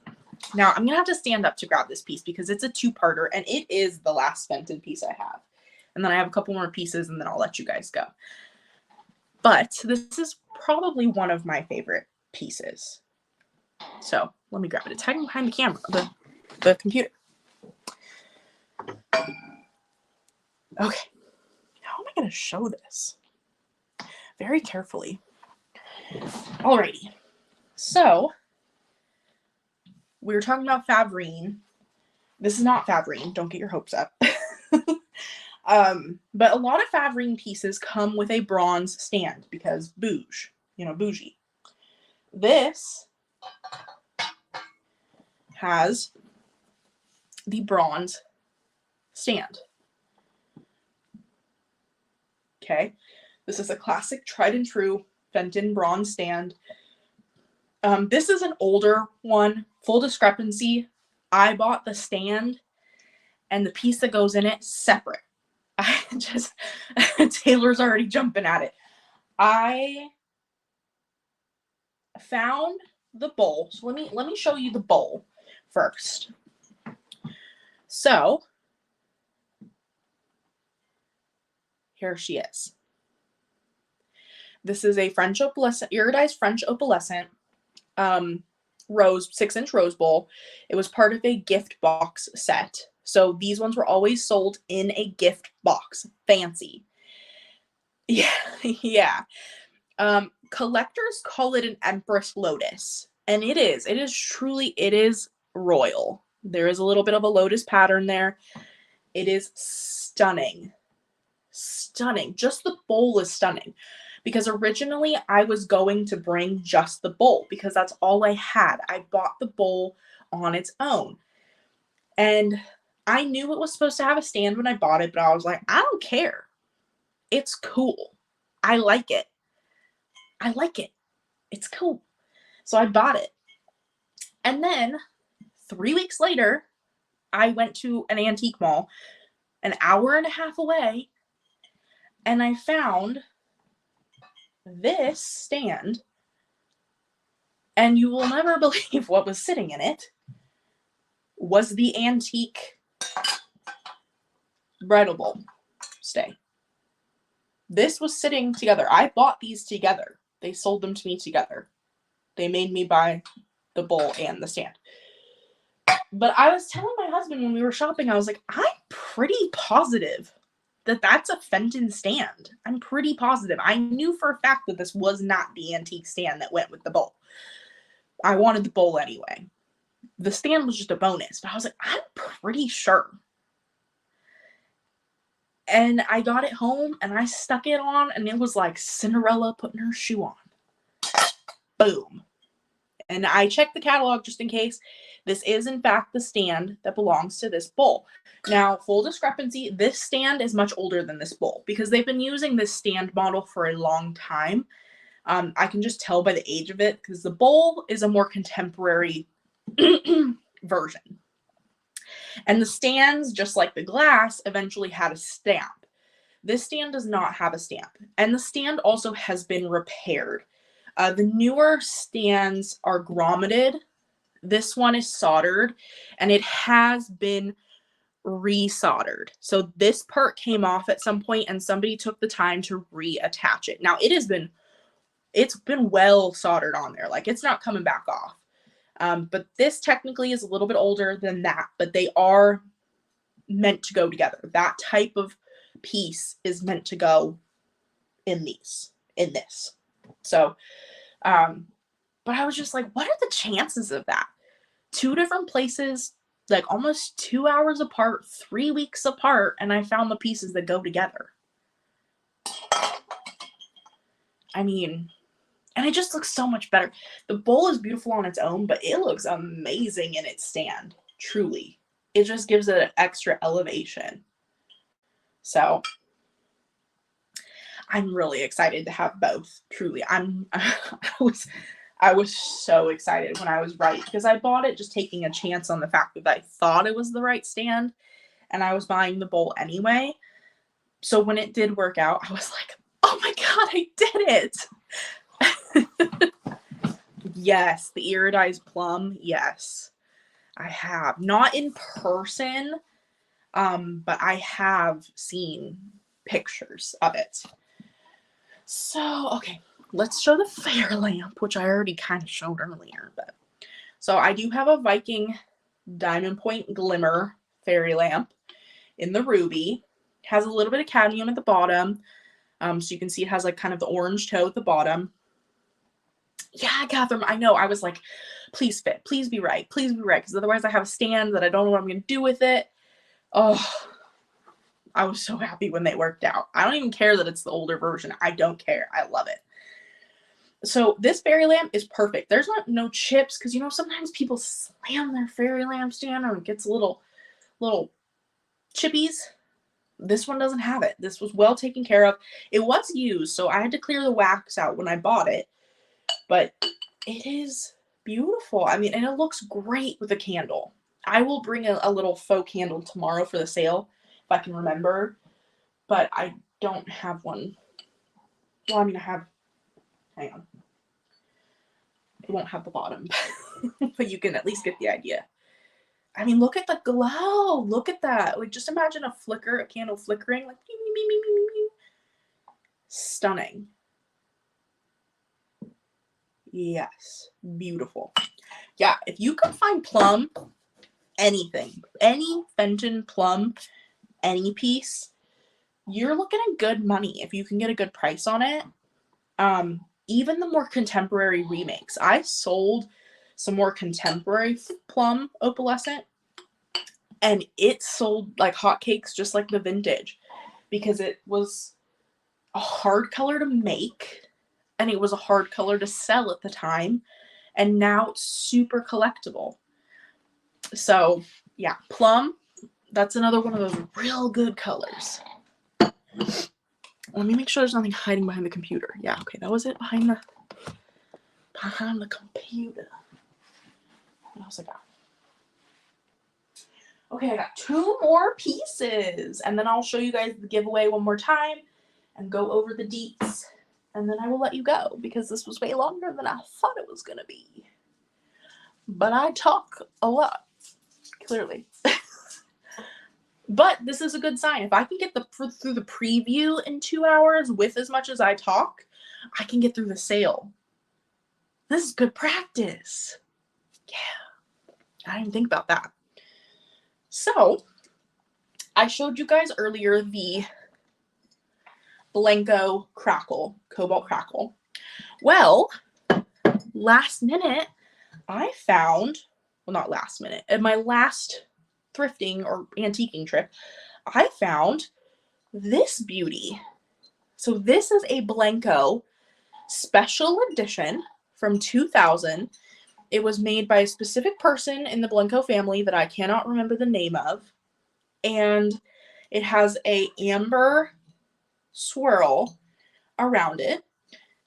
Now, I'm going to have to stand up to grab this piece because it's a two-parter, and it is the last Fenton piece I have. And then I have a couple more pieces, and then I'll let you guys go. But this is probably one of my favorite pieces. So let me grab it. It's hiding behind the camera, the computer. Okay. How am I going to show this? Very carefully. Alrighty. So we were talking about Favrine. This is not Favrine. Don't get your hopes up. But a lot of Favrine pieces come with a bronze stand because bougie. This has the bronze stand. Okay. This is a classic tried and true Fenton bronze stand. This is an older one. Full discrepancy. I bought the stand and the piece that goes in it separate. Taylor's already jumping at it. I found the bowl. So let me show you the bowl first. So here she is. This is a French opalescent, iridized French opalescent, rose, 6-inch rose bowl. It was part of a gift box set. So these ones were always sold in a gift box. Fancy. Yeah, yeah. Collectors call it an Empress Lotus. And it is truly, it is royal. There is a little bit of a lotus pattern there. It is stunning. Stunning. Just the bowl is stunning. Because originally I was going to bring just the bowl because that's all I had. I bought the bowl on its own. And I knew it was supposed to have a stand when I bought it, but I was like, I don't care. It's cool. I like it. I like it. It's cool. So I bought it. And then 3 weeks later, I went to an antique mall an hour and a half away, and I found this stand, and you will never believe what was sitting in it was the antique bridal bowl stay. This was sitting together. I bought these together. They sold them to me together. They made me buy the bowl and the stand. But I was telling my husband when we were shopping, I was like, I'm pretty positive that that's a Fenton stand. I'm pretty positive. I knew for a fact that this was not the antique stand that went with the bowl. I wanted the bowl anyway. The stand was just a bonus, but I was like, I'm pretty sure. And I got it home and I stuck it on, and it was like Cinderella putting her shoe on. Boom. And I checked the catalog just in case. This is in fact the stand that belongs to this bowl. Now, full discrepancy, this stand is much older than this bowl because they've been using this stand model for a long time. I can just tell by the age of it because the bowl is a more contemporary version. And the stands, just like the glass, eventually had a stamp. This stand does not have a stamp. And the stand also has been repaired. The newer stands are grommeted. This one is soldered, and it has been resoldered. So this part came off at some point, and somebody took the time to reattach it. Now it's been well soldered on there. Like, it's not coming back off. But this technically is a little bit older than that, but they are meant to go together. That type of piece is meant to go in this. So, but I was just like, what are the chances of that? 2 different places, like almost 2 hours apart, 3 weeks apart, and I found the pieces that go together. I mean, and it just looks so much better. The bowl is beautiful on its own, but it looks amazing in its stand. Truly. It just gives it an extra elevation. So I'm really excited to have both. Truly. I was so excited when I was right, because I bought it just taking a chance on the fact that I thought it was the right stand, and I was buying the bowl anyway. So when it did work out, I was like, oh my God, I did it. Yes, the iridized plum. Yes, I have. Not in person, but I have seen pictures of it. So, okay, let's show the fairy lamp, which I already kind of showed earlier. But so I do have a Viking diamond point glimmer fairy lamp in the ruby. It has a little bit of cadmium at the bottom. So you can see it has like kind of the orange toe at the bottom. Yeah, Catherine, I know. I was like, please fit. Please be right. Please be right. Because otherwise I have a stand that I don't know what I'm going to do with it. Oh, I was so happy when they worked out. I don't even care that it's the older version. I don't care. I love it. So this fairy lamp is perfect. There's no chips because, you know, sometimes people slam their fairy lamp stand and it gets a little chippies. This one doesn't have it. This was well taken care of. It was used, so I had to clear the wax out when I bought it. But it is beautiful. I mean, and it looks great with a candle. I will bring a little faux candle tomorrow for the sale, if I can remember. But I don't have one. Well, I mean, hang on. It won't have the bottom. But you can at least get the idea. I mean, look at the glow. Look at that. Like, just imagine a candle flickering. Like, stunning. Yes, beautiful. Yeah, if you can find plum, anything, any Fenton plum, any piece, you're looking at good money if you can get a good price on it. Even the more contemporary remakes. I sold some more contemporary plum opalescent, and it sold like hotcakes, just like the vintage, because it was a hard color to make and it was a hard color to sell at the time, and now it's super collectible. So yeah, plum, that's another one of those real good colors. Let me make sure there's nothing hiding behind the computer. Yeah, okay, that was it behind the computer. What else I got? Okay, I got 2 more pieces, and then I'll show you guys the giveaway one more time and go over the deets, and then I will let you go because this was way longer than I thought it was going to be. But I talk a lot, clearly. But this is a good sign. If I can get through the preview in 2 hours with as much as I talk, I can get through the sale. This is good practice. Yeah. I didn't think about that. So, I showed you guys earlier the Blanco Crackle, Cobalt Crackle. Well, last minute, I found, well, not last minute, at my last thrifting or antiquing trip, I found this beauty. So this is a Blanco special edition from 2000. It was made by a specific person in the Blanco family that I cannot remember the name of. And it has a amber swirl around it.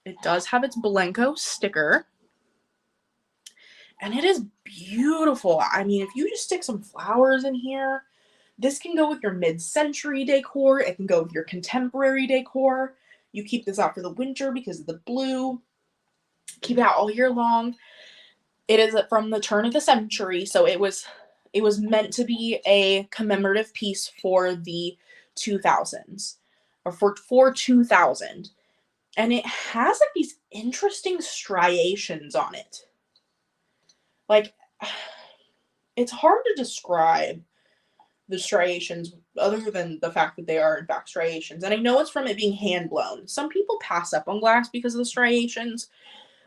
It does have its Blanco sticker. And it is beautiful. I mean, if you just stick some flowers in here, this can go with your mid-century decor. It can go with your contemporary decor. You keep this out for the winter because of the blue. Keep it out all year long. It is from the turn of the century, so it was meant to be a commemorative piece for the 2000s, or for 2000. And it has like these interesting striations on it. Like, it's hard to describe the striations other than the fact that they are in fact striations. And I know it's from it being hand blown. Some people pass up on glass because of the striations,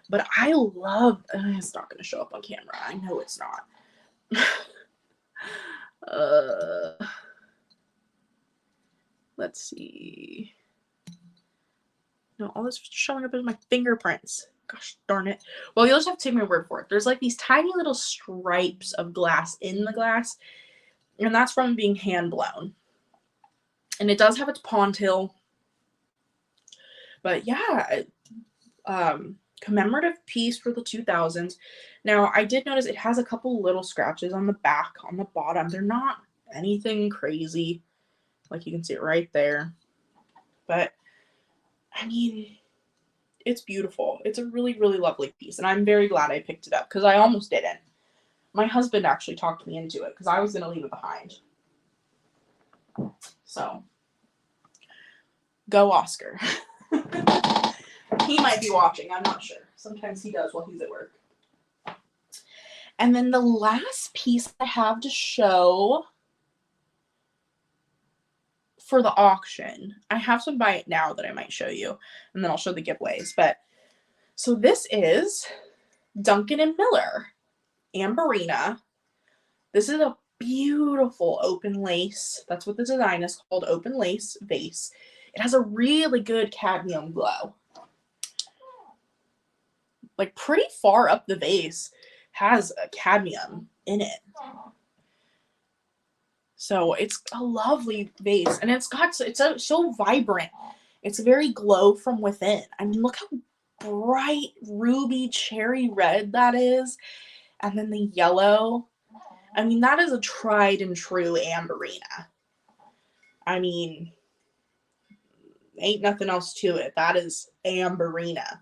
but I love, it's not going to show up on camera. I know it's not. Let's see. No, all this showing up is my fingerprints. Gosh darn it. Well, you'll just have to take my word for it. There's like these tiny little stripes of glass in the glass, and that's from being hand blown. And it does have its pawtail. But yeah, commemorative piece for the 2000s. Now, I did notice it has a couple little scratches on the back, on the bottom. They're not anything crazy. Like you can see it right there. But, I mean, it's beautiful. It's a really, really lovely piece. And I'm very glad I picked it up because I almost didn't. My husband actually talked me into it because I was going to leave it behind. So, go Oscar. He might be watching. I'm not sure. Sometimes he does while he's at work. And then the last piece I have to show for the auction, I have some by it now that I might show you, and then I'll show the giveaways. But so this is Duncan and Miller Amberina. This is a beautiful open lace. That's what the design is called, open lace vase. It has a really good cadmium glow. Like pretty far up the vase has a cadmium in it. So it's a lovely vase, and it's so vibrant. It's very glow from within. I mean, look how bright ruby cherry red that is, and then the yellow. I mean, that is a tried and true Amberina. I mean, ain't nothing else to it. That is Amberina.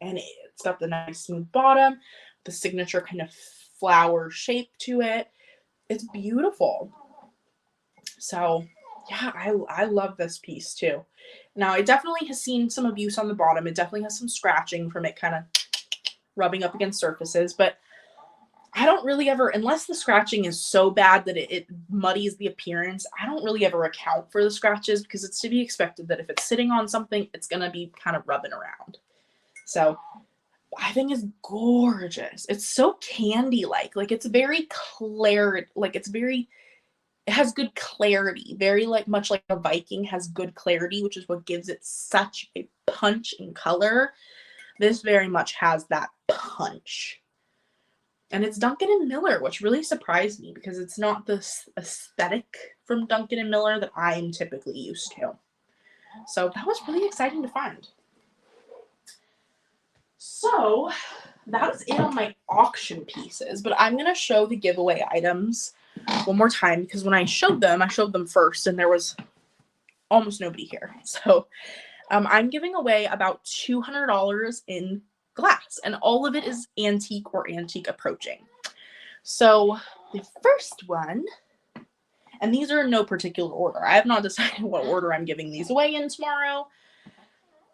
And it's got the nice smooth bottom, the signature kind of flower shape to it. It's beautiful. So Yeah, I love this piece too. Now, it definitely has seen some abuse on the bottom. It definitely has some scratching from it kind of rubbing up against surfaces, but I don't really ever, unless the scratching is so bad that it muddies the appearance, I don't really ever account for the scratches because it's to be expected that if it's sitting on something, it's going to be kind of rubbing around. So I think it's gorgeous. It's so candy-like. Like it's very clear, like it has good clarity, very like much like a Viking has good clarity, which is what gives it such a punch in color. This very much has that punch. And it's Duncan and Miller, which really surprised me because it's not this aesthetic from Duncan and Miller that I'm typically used to. So that was really exciting to find. So that was it on my auction pieces, but I'm going to show the giveaway items one more time because when I showed them first and there was almost nobody here. So I'm giving away about $200 in glass, and all of it is antique or antique approaching. So the first one, and these are in no particular order. I have not decided what order I'm giving these away in tomorrow,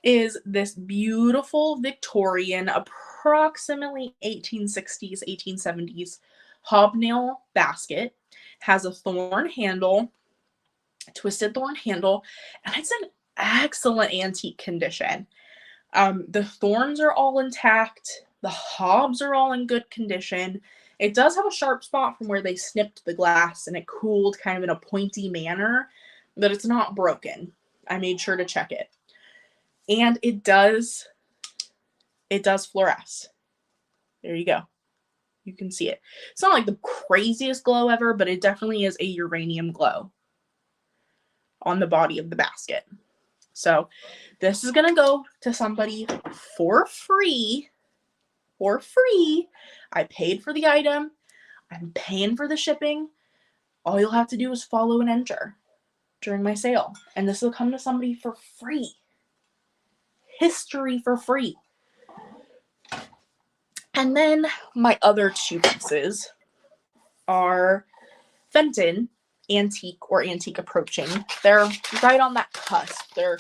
is this beautiful Victorian, approximately 1860s, 1870s hobnail basket. Has a thorn handle, twisted thorn handle, and it's in excellent antique condition. The thorns are all intact. The hobs are all in good condition. It does have a sharp spot from where they snipped the glass and it cooled kind of in a pointy manner, but it's not broken. I made sure to check it. And it does fluoresce. There you go. You can see it. It's not like the craziest glow ever, but it definitely is a uranium glow on the body of the basket. So this is going to go to somebody for free. For free. I paid for the item. I'm paying for the shipping. All you'll have to do is follow and enter during my sale. And this will come to somebody for free. History for free. And then my other two pieces are Fenton, antique or antique approaching. They're right on that cusp. They're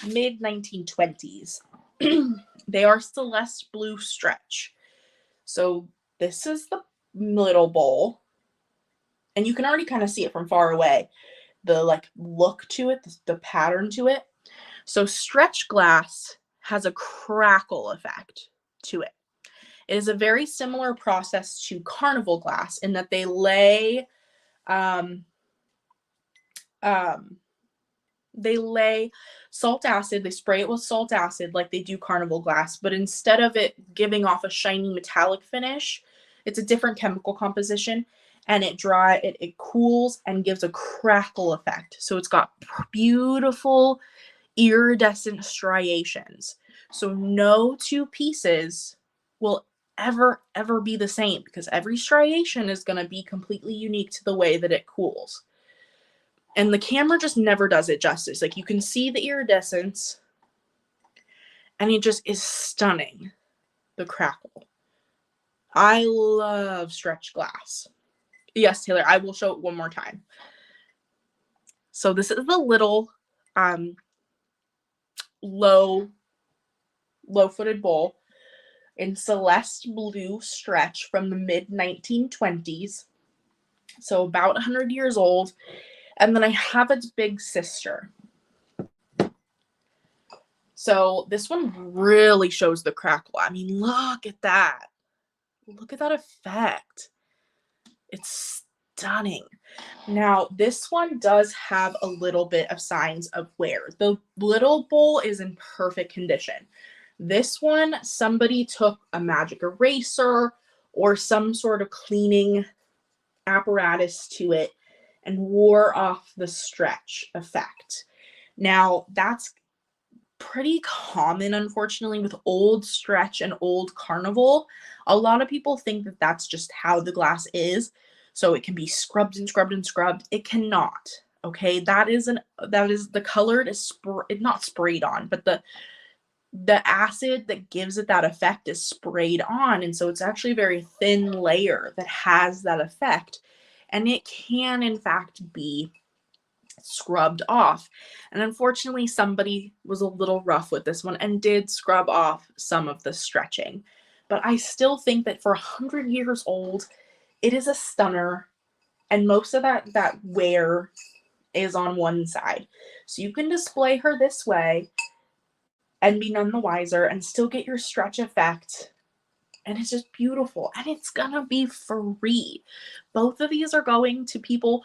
mid-1920s. They are Celeste Blue Stretch. So this is the little bowl. And you can already kind of see it from far away. The like look to it, the pattern to it. So stretch glass has a crackle effect to it. It is a very similar process to carnival glass in that they lay salt acid, they spray it with salt acid like they do carnival glass, but instead of it giving off a shiny metallic finish, it's a different chemical composition, and it cools and gives a crackle effect. So it's got beautiful iridescent striations. So no two pieces will ever be the same because every striation is going to be completely unique to the way that it cools. And the camera just never does it justice. Like you can see the iridescence and it just is stunning. The crackle. I love stretch glass. Yes, Taylor, I will show it one more time. So this is the little low-footed bowl in Celeste Blue Stretch from the mid-1920s. So about 100 years old. And then I have its big sister. So this one really shows the crackle. I mean, look at that. Look at that effect. It's stunning. Now, this one does have a little bit of signs of wear. The little bowl is in perfect condition. This one, somebody took a magic eraser or some sort of cleaning apparatus to it and wore off the stretch effect. Now, that's pretty common, unfortunately, with old stretch and old carnival. A lot of people think that that's just how the glass is. So it can be scrubbed and scrubbed and scrubbed. It cannot. Okay, that is the color is not sprayed on, but the acid that gives it that effect is sprayed on, and so it's actually a very thin layer that has that effect, and it can in fact be scrubbed off. And unfortunately, somebody was a little rough with this one and did scrub off some of the stretching. But I still think that for 100 years old, it is a stunner. And most of that wear is on one side. So you can display her this way and be none the wiser and still get your stretch effect. And it's just beautiful. And it's gonna be free. Both of these are going to people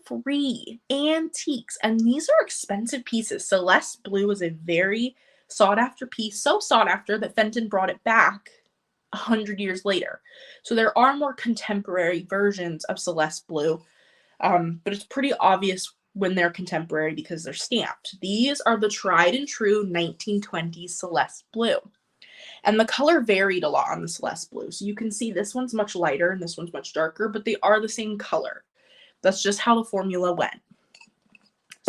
free. Antiques. And these are expensive pieces. Celeste Blue is a very sought after piece. So sought after that Fenton brought it back 100 years later. So there are more contemporary versions of Celeste Blue. But it's pretty obvious when they're contemporary because they're stamped. These are the tried and true 1920s Celeste Blue. And the color varied a lot on the Celeste Blue. So you can see this one's much lighter and this one's much darker, but they are the same color. That's just how the formula went.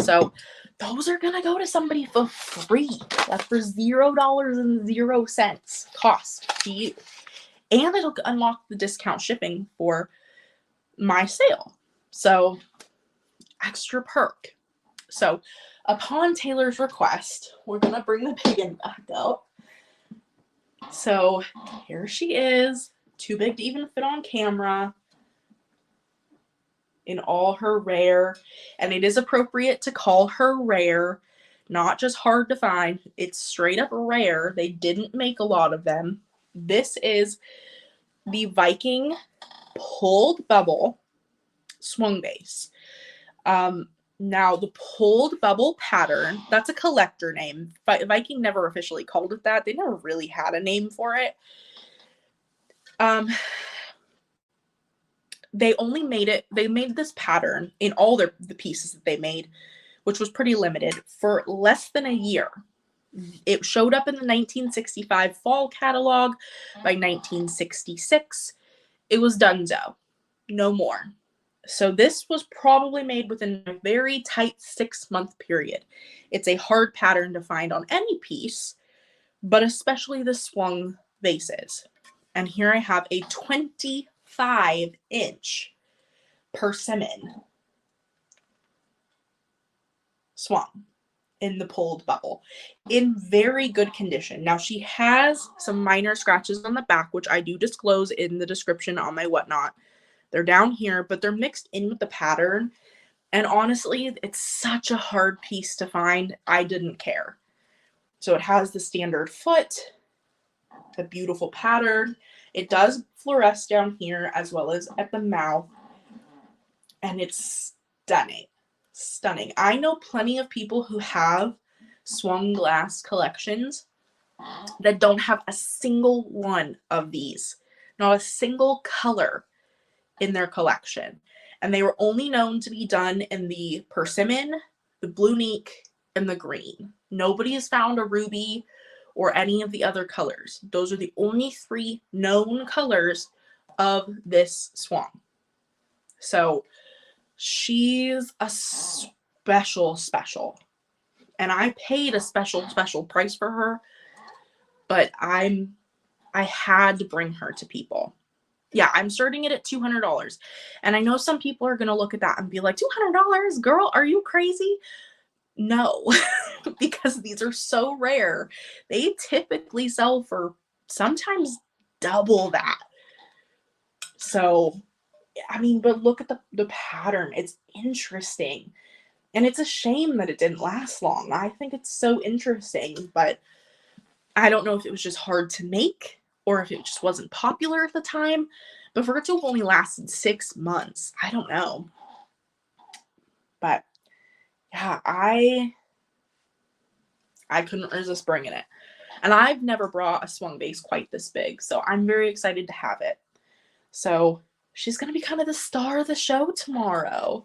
So those are going to go to somebody for free. That's for $0.00 cost to you. And it'll unlock the discount shipping for my sale. So extra perk. So upon Taylor's request, we're going to bring the piggin back up. So here she is, too big to even fit on camera, in all her rare. And it is appropriate to call her rare, not just hard to find. It's straight up rare. They didn't make a lot of them. This is the Viking pulled bubble swung base. Now the pulled bubble pattern, that's a collector name. Viking never officially called it that. They never really had a name for it. They made this pattern in all the pieces that they made, which was pretty limited, for less than a year. It showed up in the 1965 fall catalog. By 1966, it was donezo. No more. So this was probably made within a very tight 6-month period. It's a hard pattern to find on any piece, but especially the swung vases. And here I have a 25-inch persimmon swung in the pulled bubble in very good condition. Now she has some minor scratches on the back, which I do disclose in the description on my whatnot. They're down here, but they're mixed in with the pattern. And honestly, it's such a hard piece to find. I didn't care. So it has the standard foot, the beautiful pattern. It does fluoresce down here as well as at the mouth. And it's stunning. Stunning. I know plenty of people who have swung glass collections that don't have a single one of these. Not a single color in their collection. And they were only known to be done in the persimmon, the blue neak, and the green. Nobody has found a ruby or any of the other colors. Those are the only 3 known colors of this swung. So she's a special. And I paid a special price for her, but I had to bring her to people. Yeah, I'm starting it at $200. And I know some people are going to look at that and be like, $200? Girl, are you crazy? No, because these are so rare. They typically sell for sometimes double that. So, I mean, but look at the pattern. It's interesting. And it's a shame that it didn't last long. I think it's so interesting, but I don't know if it was just hard to make or if it just wasn't popular at the time. But for it to have only lasted 6 months, I don't know. But yeah, I couldn't resist bringing it. And I've never brought a swung base quite this big, so I'm very excited to have it. So she's going to be kind of the star of the show tomorrow.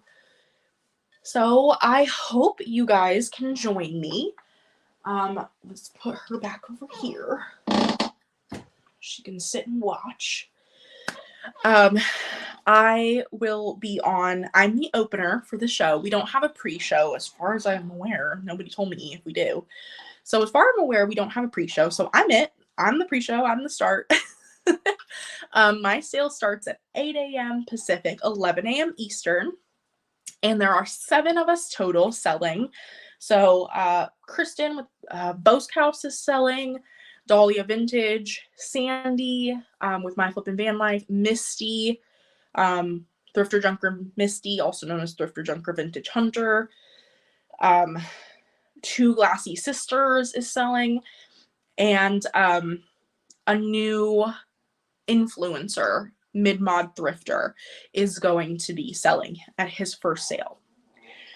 So I hope you guys can join me. Let's put her back over here. She can sit and watch. I will be on, I'm the opener for the show. We don't have a pre-show as far as I'm aware. Nobody told me if we do. So as far as I'm aware, we don't have a pre-show. So I'm it. I'm the pre-show. I'm the start. My sale starts at 8 a.m. Pacific, 11 a.m. Eastern. And there are 7 of us total selling. So Kristen with Boast House is selling, Dahlia Vintage, Sandy with My Flippin' Van Life, Misty, Thrifter Junker Misty, also known as Thrifter Junker Vintage Hunter. Two Glassy Sisters is selling, and a new influencer, mid-mod thrifter, is going to be selling at his first sale.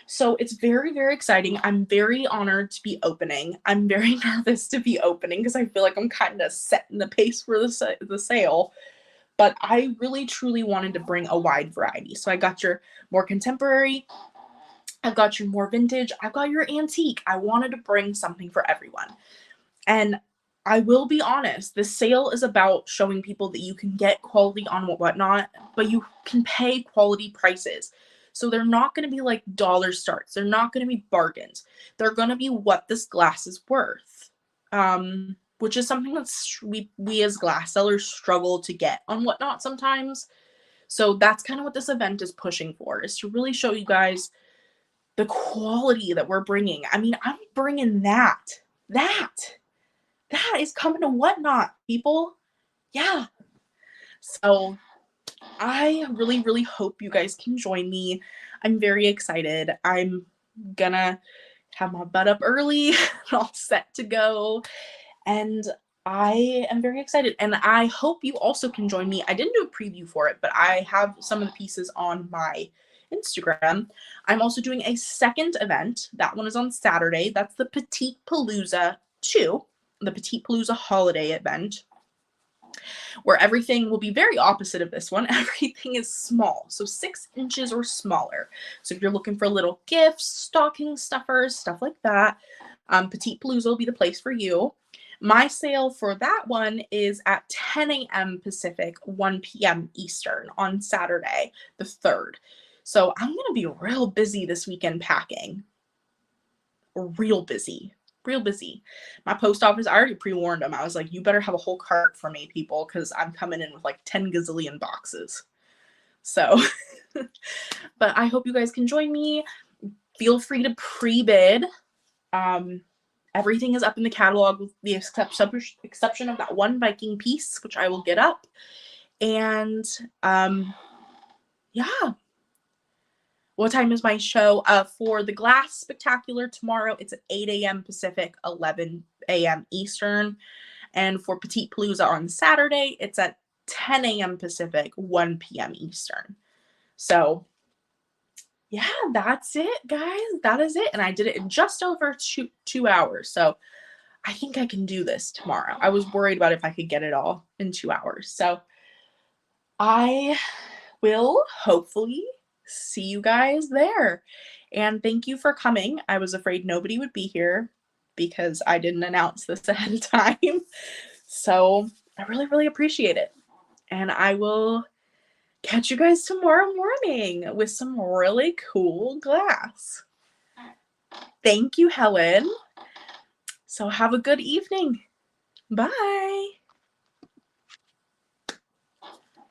So it's very, very exciting. I'm very honored to be opening. I'm very nervous to be opening because I feel like I'm kind of setting the pace for the sale. But I really, truly wanted to bring a wide variety. So I got your more contemporary, I've got your more vintage, I've got your antique. I wanted to bring something for everyone. And I will be honest, this sale is about showing people that you can get quality on whatnot, but you can pay quality prices. So they're not going to be like dollar starts. They're not going to be bargains. They're going to be what this glass is worth, which is something that we as glass sellers struggle to get on whatnot sometimes. So that's kind of what this event is pushing for, is to really show you guys the quality that we're bringing. I mean, I'm bringing that is coming to whatnot, people. Yeah. So I really, really hope you guys can join me. I'm very excited. I'm gonna have my butt up early and all set to go. And I am very excited. And I hope you also can join me. I didn't do a preview for it, but I have some of the pieces on my Instagram. I'm also doing a second event. That one is on Saturday. That's the Petite Palooza 2. The Petite Palooza holiday event, where everything will be very opposite of this one. Everything is small, so 6 inches or smaller. So if you're looking for little gifts, stocking stuffers, stuff like that, Petite Palooza will be the place for you. My sale for that one is at 10 a.m. Pacific, 1 p.m. Eastern on Saturday, the 3rd. So I'm going to be real busy this weekend packing. Real busy. My post office, I already pre-warned them. I was like, you better have a whole cart for me, people, because I'm coming in with like 10 gazillion boxes. So, but I hope you guys can join me. Feel free to pre-bid. Everything is up in the catalog with the exception of that one Viking piece, which I will get up. And yeah. What time is my show? For the Glass Spectacular tomorrow, it's at 8 a.m. Pacific, 11 a.m. Eastern. And for Petite Palooza on Saturday, it's at 10 a.m. Pacific, 1 p.m. Eastern. So, yeah, that's it, guys. That is it. And I did it in just over two hours. So, I think I can do this tomorrow. I was worried about if I could get it all in 2 hours. So, I will hopefully see you guys there. And thank you for coming. I was afraid nobody would be here because I didn't announce this ahead of time. So I really, really appreciate it. And I will catch you guys tomorrow morning with some really cool glass. Thank you, Helen. So have a good evening. Bye.